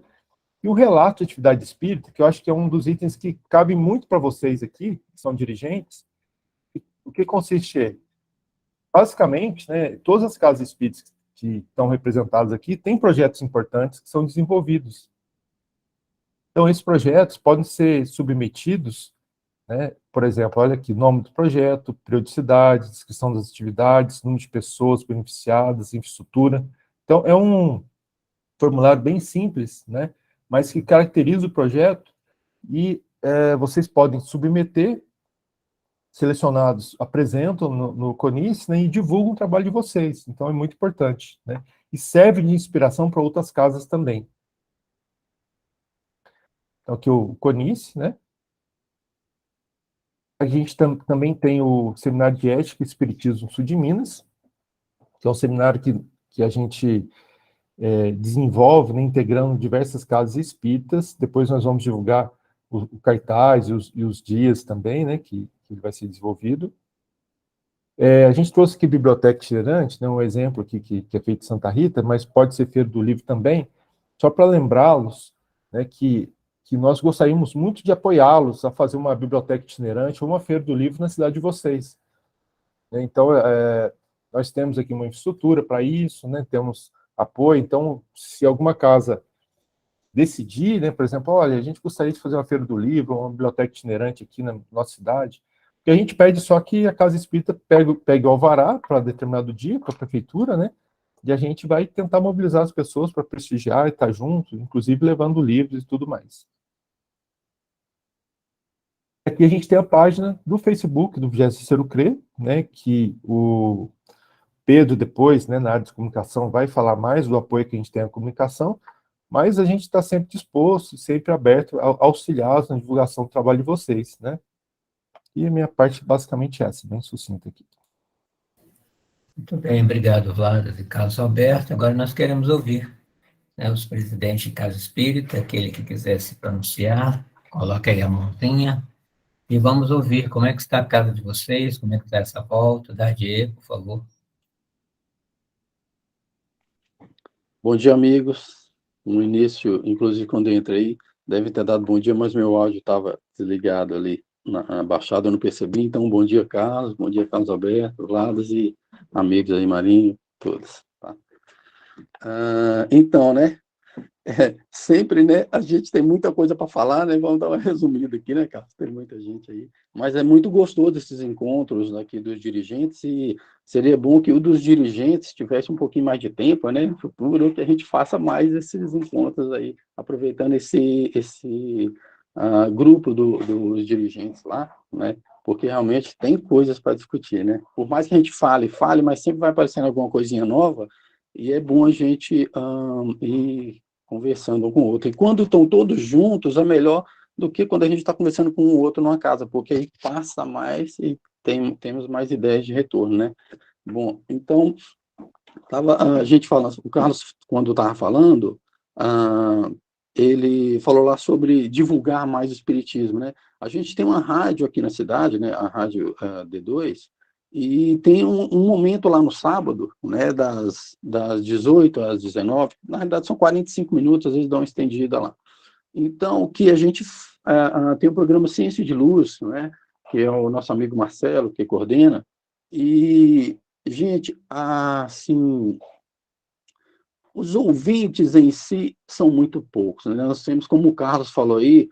e o relato de atividade espírita, que eu acho que é um dos itens que cabe muito para vocês aqui, que são dirigentes. O que consiste ele? Basicamente, né, todas as casas espíritas que estão representadas aqui têm projetos importantes que são desenvolvidos. Então, esses projetos podem ser submetidos, né, por exemplo, olha aqui, nome do projeto, periodicidade, descrição das atividades, número de pessoas beneficiadas, infraestrutura. Então, é um formulário bem simples, né, mas que caracteriza o projeto e vocês podem submeter, selecionados apresentam no CONICE, né, e divulgam o trabalho de vocês. Então, é muito importante, né? E serve de inspiração para outras casas também. Então, aqui o CONICE, né? A gente também tem o Seminário de Ética e Espiritismo Sul de Minas, que é um seminário que a gente desenvolve, né, integrando diversas casas espíritas. Depois nós vamos divulgar o cartaz e os dias também, né, que vai ser desenvolvido. A gente trouxe aqui Biblioteca Itinerante, né, um exemplo aqui que é feito em Santa Rita, mas pode ser Feira do Livro também, só para lembrá-los, né, que nós gostaríamos muito de apoiá-los a fazer uma biblioteca itinerante ou uma Feira do Livro na cidade de vocês. Então, nós temos aqui uma infraestrutura para isso, né, temos apoio. Então, se alguma casa decidir, né, por exemplo, olha, a gente gostaria de fazer uma Feira do Livro, uma biblioteca itinerante aqui na nossa cidade, que a gente pede só que a Casa Espírita pegue o alvará para determinado dia, para a prefeitura, né? E a gente vai tentar mobilizar as pessoas para prestigiar e estar junto, inclusive levando livros e tudo mais. Aqui a gente tem a página do Facebook do 23º CRE, né? Que o Pedro depois, né, na área de comunicação, vai falar mais do apoio que a gente tem à comunicação, mas a gente está sempre disposto, sempre aberto a auxiliar na divulgação do trabalho de vocês, né? E a minha parte basicamente é essa, bem sucinta aqui. Muito bem, obrigado, Vlad e Carlos Alberto. Agora nós queremos ouvir, né, os presidentes de Casa Espírita, aquele que quiser se pronunciar, coloca aí a mãozinha, e vamos ouvir como é que está a casa de vocês, como é que está essa volta. Dardier, por favor. Bom dia, amigos. No início, inclusive quando eu entrei, deve ter dado bom dia, mas meu áudio estava desligado ali na baixada, eu não percebi. Então, bom dia, Carlos Alberto, Vladas e amigos aí, Marinho, todos. Tá? Então, né? Sempre, né? A gente tem muita coisa para falar, né? Vamos dar uma resumida aqui, né, Carlos? Tem muita gente aí. Mas é muito gostoso esses encontros aqui dos dirigentes e seria bom que o dos dirigentes tivesse um pouquinho mais de tempo, né? No futuro, que a gente faça mais esses encontros aí, aproveitando esse grupo dos dirigentes lá, né? Porque realmente tem coisas para discutir, né? Por mais que a gente fale, mas sempre vai aparecendo alguma coisinha nova, e é bom a gente ir conversando um com o outro. E quando estão todos juntos, é melhor do que quando a gente está conversando com o outro numa casa, porque aí passa mais e temos mais ideias de retorno, né? Bom, então, a gente falando, o Carlos, quando estava falando, ele falou lá sobre divulgar mais o espiritismo, né? A gente tem uma rádio aqui na cidade, né? A rádio D2, e tem um momento lá no sábado, né? Das 18 às 19, na verdade são 45 minutos, às vezes dá uma estendida lá. Então, que a gente tem o programa Ciência de Luz, né? Que é o nosso amigo Marcelo, que coordena, e, gente, assim, os ouvintes em si são muito poucos, né? Nós temos, como o Carlos falou aí,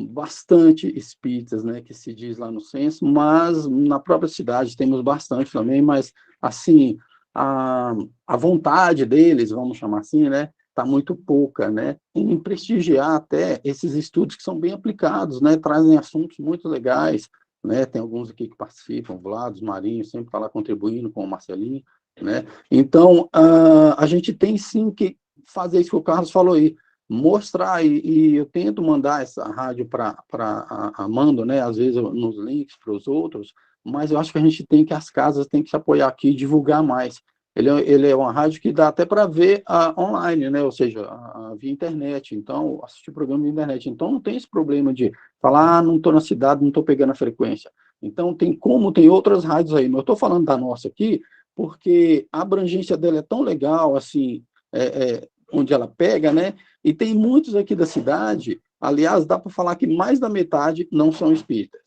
bastante espíritas, né, que se diz lá no censo, mas na própria cidade temos bastante também, mas, assim, a vontade deles, vamos chamar assim, né, está muito pouca, né, em prestigiar até esses estudos que são bem aplicados, né, trazem assuntos muito legais, né, tem alguns aqui que participam, o Vlados, Marinho, sempre está lá contribuindo com o Marcelinho, né, então, a gente tem sim que fazer isso que o Carlos falou aí, mostrar, e eu tento mandar essa rádio para a Amanda, né, às vezes nos links para os outros, mas eu acho que as casas têm que se apoiar aqui e divulgar mais. Ele é uma rádio que dá até para ver online, né, ou seja, via internet, então, assistir programa via internet. Então, não tem esse problema de falar, não estou na cidade, não estou pegando a frequência. Então, tem outras rádios aí, mas eu estou falando da nossa aqui, porque a abrangência dela é tão legal, assim, onde ela pega, né, e tem muitos aqui da cidade, aliás, dá para falar que mais da metade não são espíritas,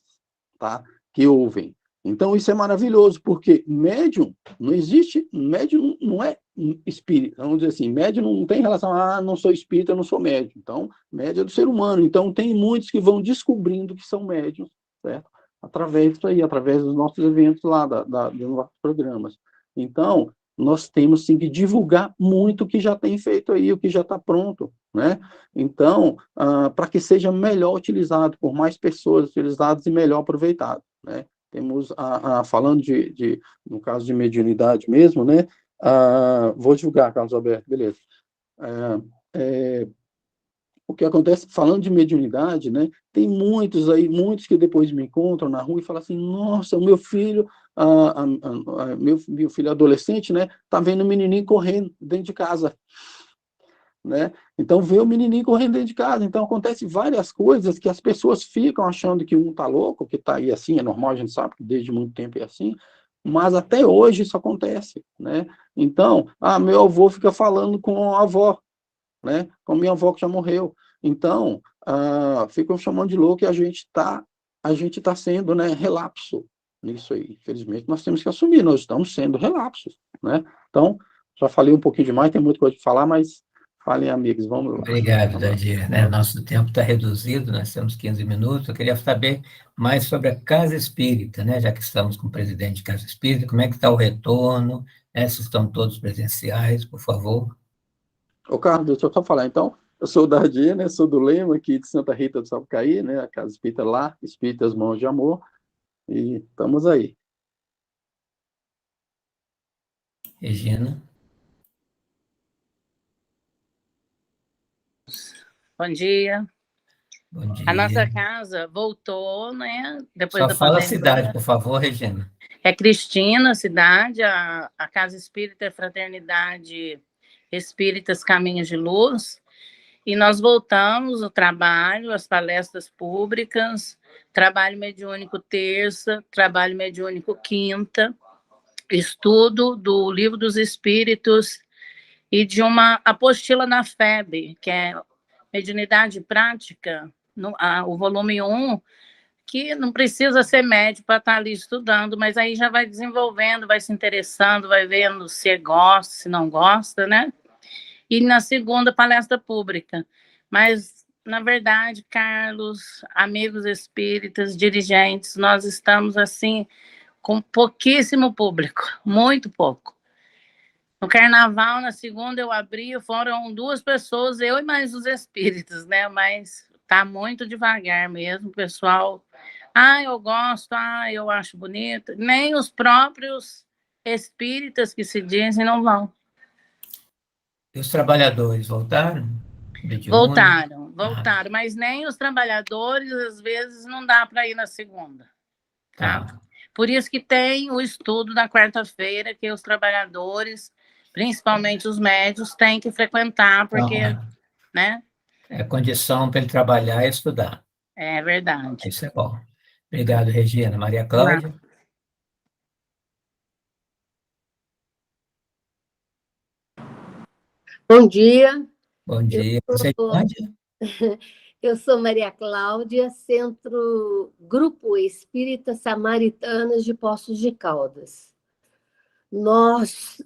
tá? Que ouvem. Então, isso é maravilhoso, porque médium, não existe, médium não é espírita, vamos dizer assim, médium não tem relação a, não sou espírita, eu não sou médium. Então, médium é do ser humano. Então, tem muitos que vão descobrindo que são médiums, certo? Através disso aí, através dos nossos eventos lá, dos nossos programas. Então, nós temos sim que divulgar muito o que já tem feito aí, o que já está pronto, né? Então, para que seja melhor utilizado, por mais pessoas utilizadas e melhor aproveitado, né? Temos, falando no caso de mediunidade mesmo, né? Vou divulgar, Carlos Alberto, beleza. O que acontece, falando de mediunidade, né? Tem muitos que depois me encontram na rua e falam assim, nossa, o meu filho, meu filho adolescente, né? Tá vendo o menininho correndo dentro de casa, né? Então, vê o menininho correndo dentro de casa. Então, acontece várias coisas que as pessoas ficam achando que um tá louco, que tá aí assim, é normal, a gente sabe que desde muito tempo é assim, mas até hoje isso acontece, né? Então, meu avô fica falando com a avó, né? Com minha avó que já morreu. Então, ficam chamando de louco e a gente tá sendo, né, relapso nisso aí. Infelizmente, nós temos que assumir, nós estamos sendo relapsos, né? Então, já falei um pouquinho demais, tem muita coisa para falar, mas falem, amigos, vamos lá. Obrigado, Dadir. Nosso tempo está reduzido, nós temos 15 minutos. Eu queria saber mais sobre a Casa Espírita, né? Já que estamos com o presidente de Casa Espírita, como é que está o retorno, né? Se estão todos presenciais, por favor. Ô, Carlos, deixa eu só falar, então, eu sou o Dadir, né? Sou do Lema, aqui de Santa Rita do Sapucaí, né? A Casa Espírita lá, Espíritas Mãos de Amor, e estamos aí. Regina. Bom dia. Bom dia. A nossa casa voltou, né? Depois Só da fala a pandemia. cidade, por favor, Regina. É Cristina, a cidade, a Casa Espírita é Fraternidade Espíritas Caminhos de Luz. E nós voltamos ao trabalho, as palestras públicas, trabalho mediúnico terça, trabalho mediúnico quinta, estudo do Livro dos Espíritos e de uma apostila na FEB, que é Mediunidade Prática, o volume 1, que não precisa ser médico para estar ali estudando, mas aí já vai desenvolvendo, vai se interessando, vai vendo se gosta, se não gosta, né? E na segunda, palestra pública. Mas, na verdade, Carlos, amigos espíritas, dirigentes, nós estamos, assim, com pouquíssimo público, muito pouco. No carnaval, na segunda, eu abri, foram 2 pessoas, eu e mais os espíritos, né? Mas Tá muito devagar mesmo, pessoal. Eu gosto, eu acho bonito. Nem os próprios espíritas que se dizem não vão. E os trabalhadores voltaram? Mediúnicos? Voltaram, mas nem os trabalhadores, às vezes, não dá para ir na segunda. Tá? Por isso que tem o estudo da quarta-feira, que os trabalhadores, principalmente os médios, têm que frequentar, porque, né? É condição para ele trabalhar e estudar. É verdade. Isso é bom. Obrigado, Regina. Maria Cláudia? Bom dia. Bom dia. Você pode? Eu sou Maria Cláudia, Grupo Espírita Samaritanas de Poços de Caldas. Nós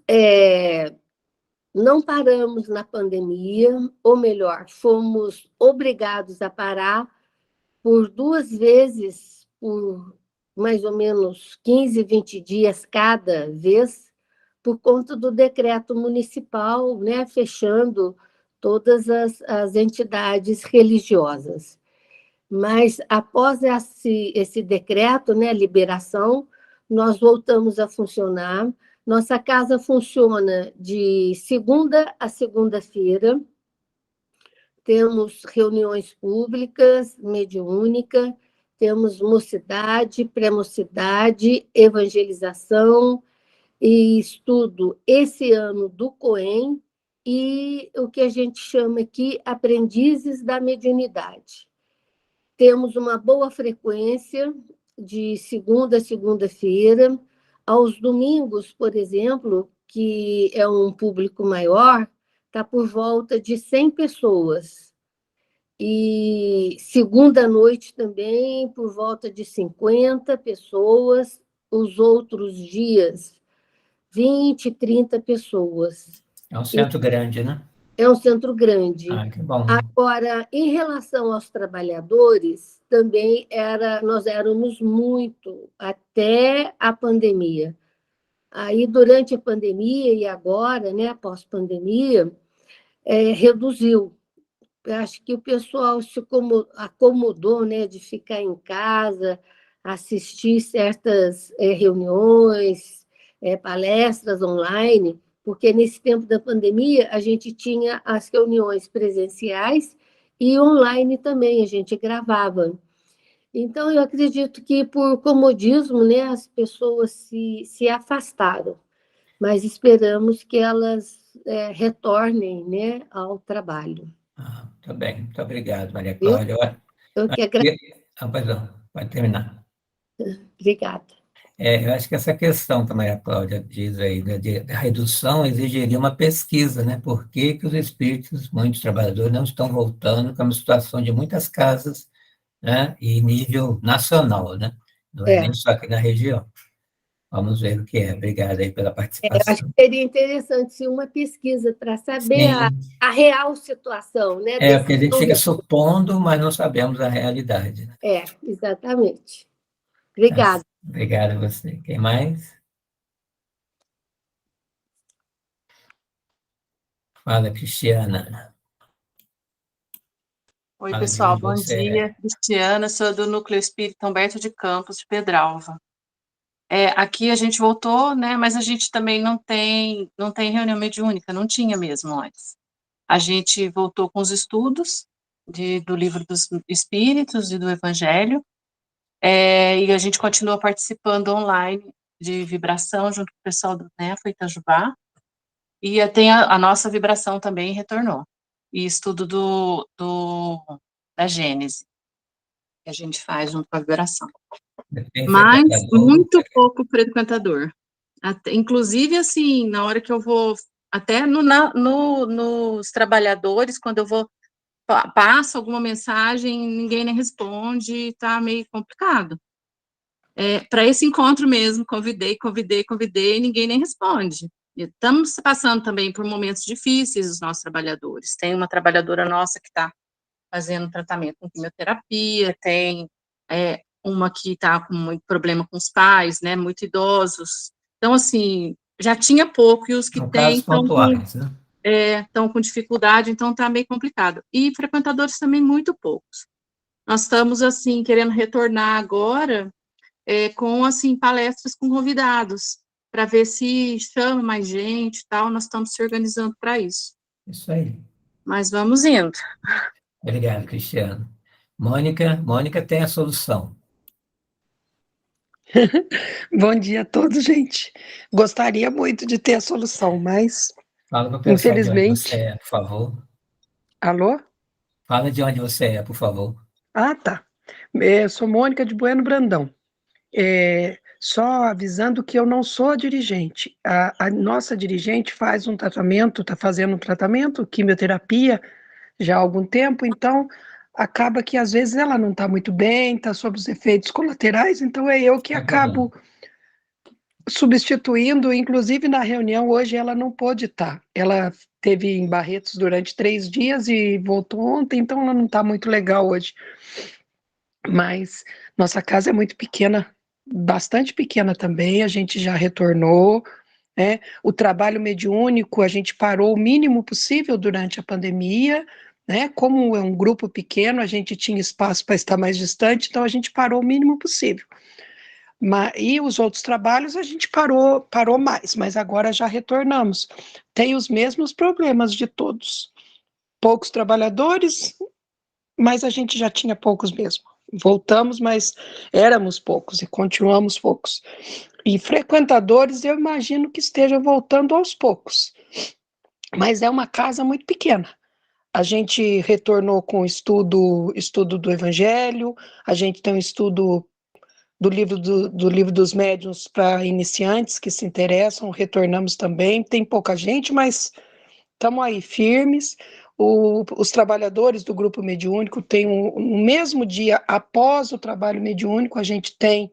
não paramos na pandemia, ou melhor, fomos obrigados a parar por 2 vezes, por mais ou menos 15, 20 dias cada vez, por conta do decreto municipal, né, fechando todas as entidades religiosas. Mas, após esse decreto, né, liberação, nós voltamos a funcionar. Nossa casa funciona de segunda a segunda-feira. Temos reuniões públicas, mediúnica, temos mocidade, pré-mocidade, evangelização, e estudo esse ano do COEM e o que a gente chama aqui aprendizes da mediunidade. Temos uma boa frequência de segunda a segunda-feira. Aos domingos, por exemplo, que é um público maior, está por volta de 100 pessoas. E segunda-noite também, por volta de 50 pessoas. Os outros dias, 20, 30 pessoas. É um centro grande, né? É um centro grande. Que bom. Agora, em relação aos trabalhadores, também nós éramos muito, até a pandemia. Aí, durante a pandemia e agora, né, pós-pandemia, reduziu. Eu acho que o pessoal se acomodou, né, de ficar em casa, assistir certas reuniões, palestras online, porque nesse tempo da pandemia a gente tinha as reuniões presenciais e online também, a gente gravava. Então, eu acredito que por comodismo, né, as pessoas se afastaram, mas esperamos que elas retornem, né, ao trabalho. Tá bem, muito obrigado, Maria Cláudia. Eu que agradeço. Perdão, pode terminar. Obrigada. Eu acho que essa questão que a Maria Cláudia diz aí, né, da redução, exigiria uma pesquisa, né? Por que os espíritos, muitos trabalhadores, não estão voltando, que é uma situação de muitas casas, né? E nível nacional, né? Não é nem só aqui na região. Vamos ver o que é. Obrigada aí pela participação. Eu acho que seria interessante sim, uma pesquisa para saber a real situação, né? Porque a gente fica supondo, mas não sabemos a realidade. Né? Exatamente. Obrigada. Obrigada a você. Quem mais? Fala, Cristiana. Oi, pessoal, bom dia. Cristiana, sou do Núcleo Espírita Humberto de Campos, de Pedralva. Aqui a gente voltou, né, mas a gente também não tem reunião mediúnica, não tinha mesmo antes. A gente voltou com os estudos do Livro dos Espíritos e do Evangelho, e a gente continua participando online de vibração junto com o pessoal do NEFA Itajubá, e tem a nossa vibração também retornou, e estudo da Gênese, que a gente faz junto com a vibração. Mas muito pouco frequentador. Inclusive, assim, na hora que eu vou, até nos trabalhadores, quando eu passo alguma mensagem, ninguém nem responde, tá meio complicado. Para esse encontro mesmo, convidei, ninguém nem responde. Estamos passando também por momentos difíceis, os nossos trabalhadores. Tem uma trabalhadora nossa que está fazendo tratamento com quimioterapia, tem uma que está com muito problema com os pais, né, muito idosos. Então, assim, já tinha pouco, e os que têm estão com dificuldade, então está meio complicado. E frequentadores também muito poucos. Nós estamos, assim, querendo retornar agora com, assim, palestras com convidados, para ver se chama mais gente e tal, nós estamos se organizando para isso. Isso aí. Mas vamos indo. Obrigado, Cristiano. Mônica tem a solução. Bom dia a todos, gente. Gostaria muito de ter a solução, mas, Fala para o pessoal de onde você infelizmente... é, por favor. Alô? Fala de onde você é, por favor. Ah, tá. Eu sou Mônica de Bueno Brandão. Só avisando que eu não sou a dirigente. A nossa dirigente faz um tratamento, está fazendo um tratamento, quimioterapia, já há algum tempo, então acaba que às vezes ela não está muito bem, está sob os efeitos colaterais, então é eu que acabo substituindo, inclusive na reunião hoje ela não pôde estar. Ela teve em Barretos durante 3 dias e voltou ontem, então ela não está muito legal hoje. Mas nossa casa é muito pequena, bastante pequena também, a gente já retornou, né? O trabalho mediúnico a gente parou o mínimo possível durante a pandemia, né? Como é um grupo pequeno, a gente tinha espaço para estar mais distante, então a gente parou o mínimo possível. E os outros trabalhos a gente parou mais, mas agora já retornamos. Tem os mesmos problemas de todos. Poucos trabalhadores, mas a gente já tinha poucos mesmo. Voltamos, mas éramos poucos e continuamos poucos. E frequentadores, eu imagino que estejam voltando aos poucos. Mas é uma casa muito pequena. A gente retornou com o estudo do Evangelho, a gente tem um estudo do livro dos médiuns para iniciantes que se interessam, retornamos também, tem pouca gente, mas estamos aí firmes. Os trabalhadores do grupo mediúnico têm no mesmo dia após o trabalho mediúnico, a gente tem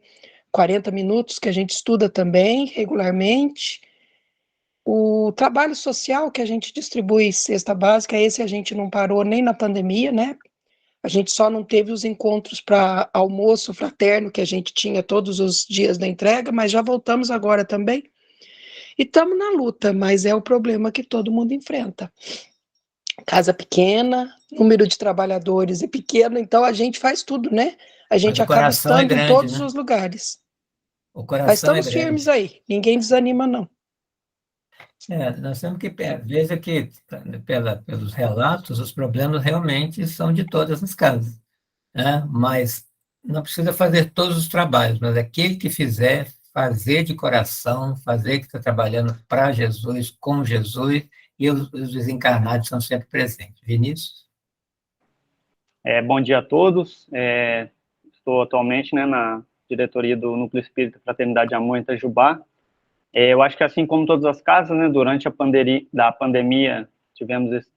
40 minutos que a gente estuda também regularmente. O trabalho social que a gente distribui cesta básica, esse a gente não parou nem na pandemia, né? A gente só não teve os encontros para almoço fraterno que a gente tinha todos os dias da entrega, mas já voltamos agora também. E estamos na luta, mas é o problema que todo mundo enfrenta. Casa pequena, número de trabalhadores é pequeno, então a gente faz tudo, né? A gente acaba estando em todos os lugares. O coração mas estamos é grande. firmes aí, ninguém desanima, não. Nós temos que veja que, pelos relatos, os problemas realmente são de todas as casas, né? Mas não precisa fazer todos os trabalhos, mas aquele que fizer, fazer de coração, fazer que está trabalhando para Jesus, com Jesus, e os desencarnados são sempre presentes. Vinícius? Bom dia a todos. Estou atualmente, né, na diretoria do Núcleo Espírita Fraternidade Amor em Itajubá. Eu acho que assim como todas as casas, né, durante a pandemia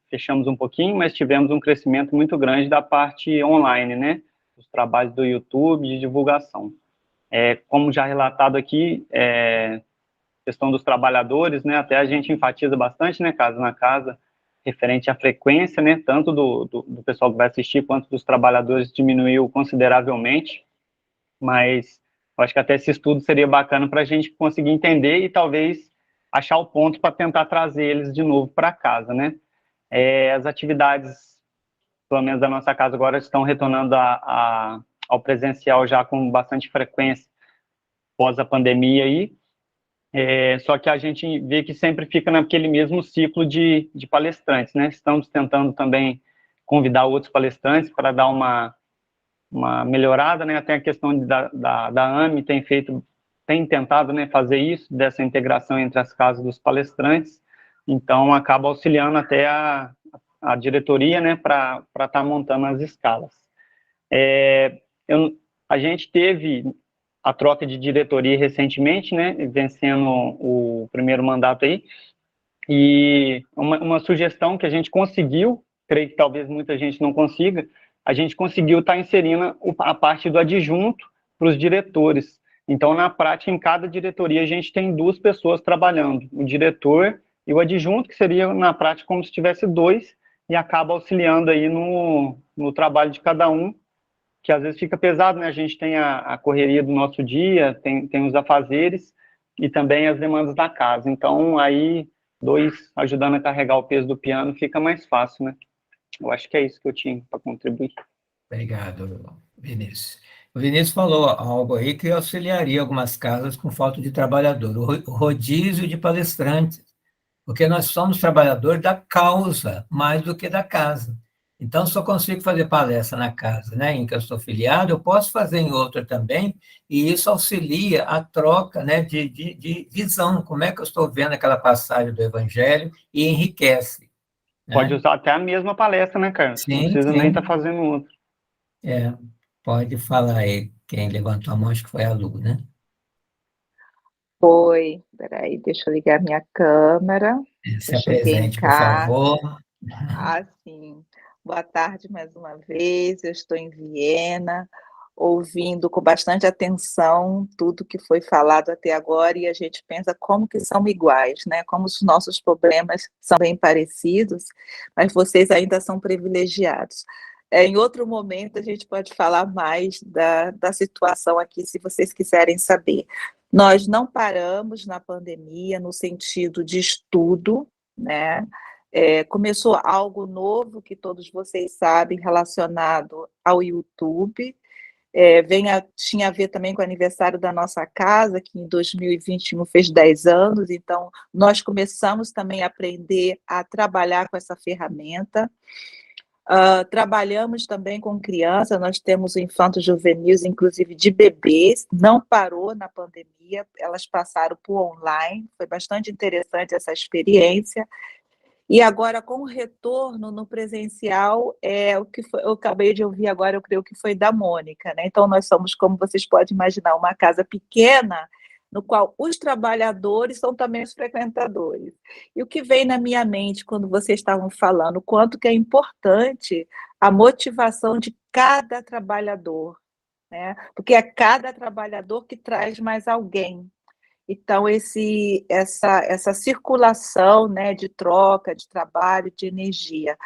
fechamos um pouquinho, mas tivemos um crescimento muito grande da parte online, né, os trabalhos do YouTube de divulgação. Como já relatado aqui, questão dos trabalhadores, né, até a gente enfatiza bastante, né, casa na casa, referente à frequência, né, tanto do pessoal que vai assistir, quanto dos trabalhadores diminuiu consideravelmente, mas eu acho que até esse estudo seria bacana para a gente conseguir entender e talvez achar o ponto para tentar trazer eles de novo para casa, né? As atividades, pelo menos da nossa casa agora, estão retornando ao presencial já com bastante frequência pós a pandemia aí, só que a gente vê que sempre fica naquele mesmo ciclo de palestrantes, né? Estamos tentando também convidar outros palestrantes para dar uma melhorada, né? Até a questão da AME tem tentado, né, fazer isso, dessa integração entre as casas dos palestrantes, então acaba auxiliando até a diretoria, né, para estar montando as escalas. A gente teve a troca de diretoria recentemente, né, vencendo o primeiro mandato aí, e uma sugestão que a gente conseguiu, creio que talvez muita gente não consiga, a gente conseguiu estar inserindo a parte do adjunto para os diretores. Então, na prática, em cada diretoria, a gente tem 2 pessoas trabalhando, o diretor e o adjunto, que seria, na prática, como se tivesse 2, e acaba auxiliando aí no trabalho de cada um, que às vezes fica pesado, né? A gente tem a correria do nosso dia, tem os afazeres e também as demandas da casa. Então, aí, 2 ajudando a carregar o peso do piano fica mais fácil, né? Eu acho que é isso que eu tinha para contribuir. Obrigado, Vinícius. O Vinícius falou algo aí que auxiliaria algumas casas com falta de trabalhador, o rodízio de palestrantes, porque nós somos trabalhadores da causa mais do que da casa. Então, se eu consigo fazer palestra na casa, né, em que eu sou filiado, eu posso fazer em outra também, e isso auxilia a troca, né, de visão, como é que eu estou vendo aquela passagem do Evangelho, e enriquece. Né? Pode usar até a mesma palestra, né, Carlos? Não Sim, precisa nem sim. estar fazendo outra. Pode falar aí, quem levantou a mão, acho que foi a Lu, né? Oi, peraí, deixa eu ligar minha câmera. Se Eu cheguei em apresente, por casa. favor. Sim. Boa tarde mais uma vez. Eu estou em Viena, ouvindo com bastante atenção tudo que foi falado até agora e a gente pensa como que são iguais, né? Como os nossos problemas são bem parecidos, mas vocês ainda são privilegiados. Em outro momento, a gente pode falar mais da situação aqui, se vocês quiserem saber. Nós não paramos na pandemia no sentido de estudo, né? Começou algo novo que todos vocês sabem relacionado ao YouTube. Tinha a ver também com o aniversário da nossa casa, que em 2021 fez 10 anos, então nós começamos também a aprender a trabalhar com essa ferramenta. Trabalhamos também com crianças, nós temos o Infanto Juvenil, inclusive de bebês, não parou na pandemia, elas passaram por online, foi bastante interessante essa experiência. E agora, com o retorno no presencial, o que eu acabei de ouvir agora, eu creio que foi da Mônica, né? Então, nós somos, como vocês podem imaginar, uma casa pequena, no qual os trabalhadores são também os frequentadores. E o que vem na minha mente quando vocês estavam falando, quanto que é importante a motivação de cada trabalhador, né? Porque é cada trabalhador que traz mais alguém. Então, essa circulação, né, de troca, de trabalho, de energia.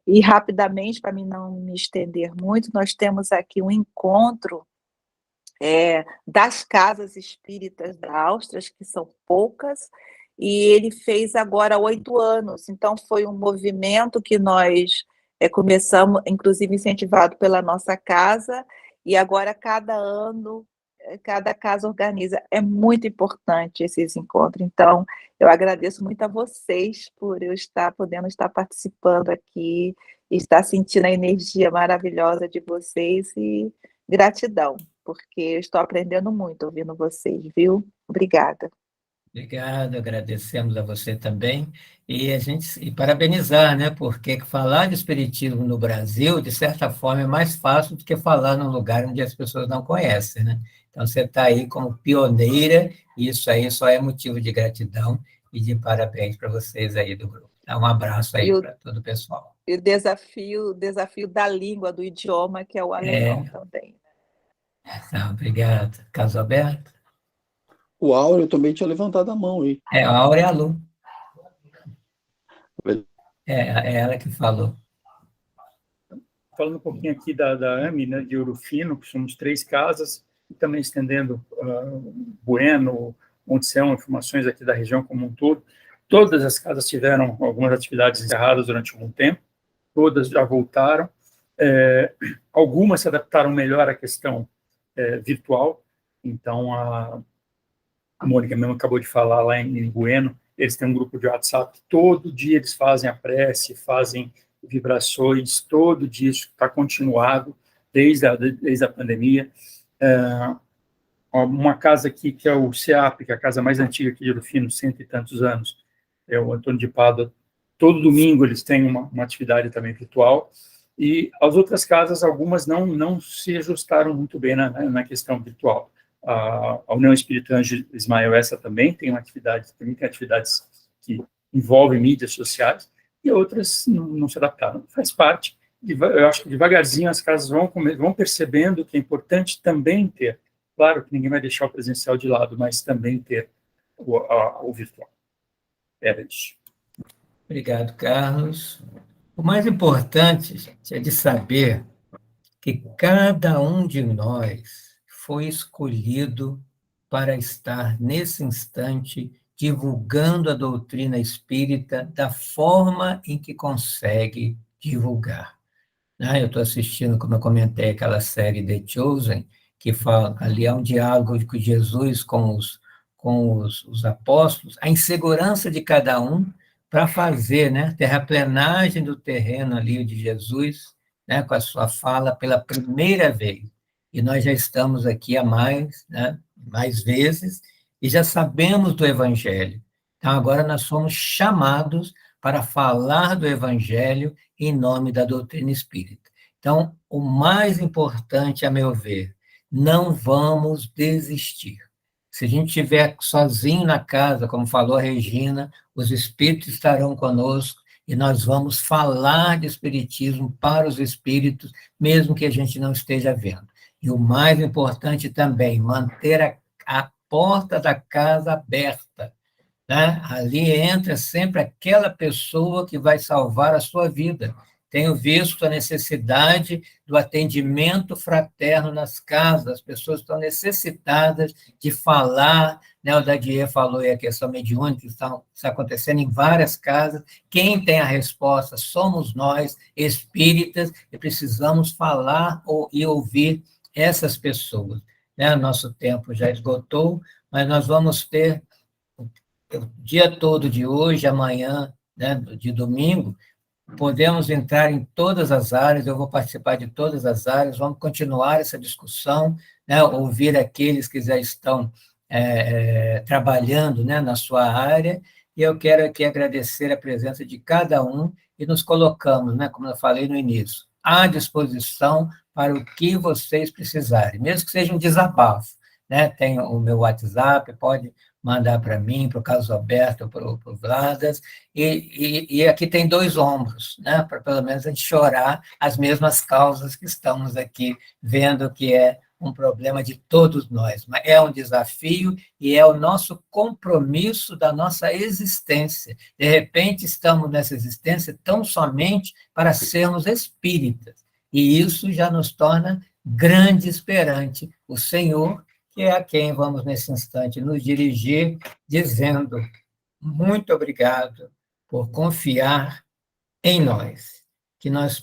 E, rapidamente, para mim não me estender muito, nós temos aqui um encontro das casas espíritas da Áustria, que são poucas, e ele fez agora 8 anos. Então, foi um movimento que nós começamos, inclusive incentivado pela nossa casa, e agora, cada ano, cada casa organiza. É muito importante esses encontros. Então, eu agradeço muito a vocês por eu podendo estar participando aqui, estar sentindo a energia maravilhosa de vocês e gratidão, porque eu estou aprendendo muito ouvindo vocês, viu? Obrigada. Obrigado, agradecemos a você também. E parabenizar, né? Porque falar de espiritismo no Brasil, de certa forma, é mais fácil do que falar num lugar onde as pessoas não conhecem, né? Então, você está aí como pioneira, e isso aí só é motivo de gratidão e de parabéns para vocês aí do grupo. Dá um abraço aí para todo o pessoal. E o desafio da língua, do idioma, que é o alemão também. Obrigado. Caso aberto? O Áureo também tinha levantado a mão aí. A Áurea é a Lu. É ela que falou. Falando um pouquinho aqui da AME, né, de Ouro Fino, que somos 3 casas, e também estendendo Bueno, Monte Sião, informações aqui da região como um todo. Todas as casas tiveram algumas atividades encerradas durante algum tempo, todas já voltaram. Algumas se adaptaram melhor à questão virtual. Então, a Mônica mesmo acabou de falar lá em Bueno, eles têm um grupo de WhatsApp, todo dia eles fazem a prece, fazem vibrações, todo dia isso está continuado desde a pandemia. Uma casa aqui que é o CEAP, que é a casa mais antiga aqui de Ouro Fino, 100 e tantos anos, é o Antônio de Pádua. Todo domingo eles têm uma atividade também virtual, e as outras casas, algumas não se ajustaram muito bem na questão virtual. A União Espírita Ângelo Ismael, essa também tem atividades que envolvem mídias sociais, e outras não se adaptaram. Faz parte, eu acho que devagarzinho as casas vão percebendo que é importante também ter, claro que ninguém vai deixar o presencial de lado, mas também ter o virtual. Era isso. Obrigado, Carlos. O mais importante, gente, é de saber que cada um de nós foi escolhido para estar, nesse instante, divulgando a doutrina espírita da forma em que consegue divulgar. né? Eu estou assistindo, como eu comentei, aquela série The Chosen, que fala, ali é um diálogo de Jesus com os apóstolos, a insegurança de cada um para fazer, né, terraplenagem do terreno ali de Jesus, né, com a sua fala pela primeira vez. E nós já estamos aqui há mais, né, mais vezes, e já sabemos do Evangelho. Então, agora nós somos chamados para falar do Evangelho em nome da doutrina espírita. Então, o mais importante, a meu ver, não vamos desistir. Se a gente estiver sozinho na casa, como falou a Regina, os espíritos estarão conosco e nós vamos falar de espiritismo para os espíritos, mesmo que a gente não esteja vendo. E o mais importante também, manter a porta da casa aberta, né? Ali entra sempre aquela pessoa que vai salvar a sua vida. Tenho visto a necessidade do atendimento fraterno nas casas, as pessoas estão necessitadas de falar, né? O Dadier falou aí a questão mediúnica, que está acontecendo em várias casas. Quem tem a resposta somos nós, espíritas, e precisamos falar e ouvir essas pessoas, né? Nosso tempo já esgotou, mas nós vamos ter o dia todo de hoje, amanhã, né, de domingo, podemos entrar em todas as áreas, eu vou participar de todas as áreas, vamos continuar essa discussão, né, ouvir aqueles que já estão trabalhando, né, na sua área, e eu quero aqui agradecer a presença de cada um e nos colocamos, né, como eu falei no início, à disposição para o que vocês precisarem, mesmo que seja um desabafo, né, tem o meu WhatsApp, pode mandar para mim, para o Carlos Alberto, para o Vladas, e aqui tem 2 ombros, né, para pelo menos a gente chorar as mesmas causas que estamos aqui vendo que é um problema de todos nós, mas é um desafio e é o nosso compromisso da nossa existência. De repente, estamos nessa existência tão somente para sermos espíritas, e isso já nos torna grandes perante o Senhor, que é a quem vamos, nesse instante, nos dirigir, dizendo muito obrigado por confiar em nós, que nós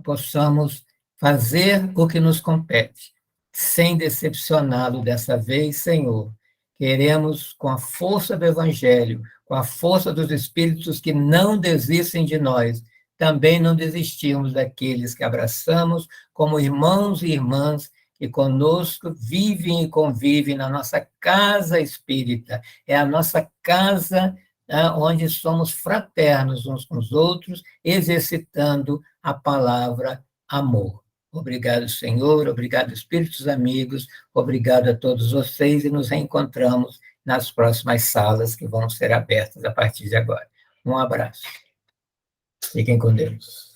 possamos fazer o que nos compete, sem decepcioná-lo dessa vez, Senhor. Queremos, com a força do Evangelho, com a força dos Espíritos que não desistem de nós, também não desistimos daqueles que abraçamos como irmãos e irmãs que conosco vivem e convivem na nossa casa espírita. É a nossa casa, né, onde somos fraternos uns com os outros, exercitando a palavra amor. Obrigado, Senhor, obrigado, espíritos amigos, obrigado a todos vocês e nos reencontramos nas próximas salas que vão ser abertas a partir de agora. Um abraço. Fiquem com Deus.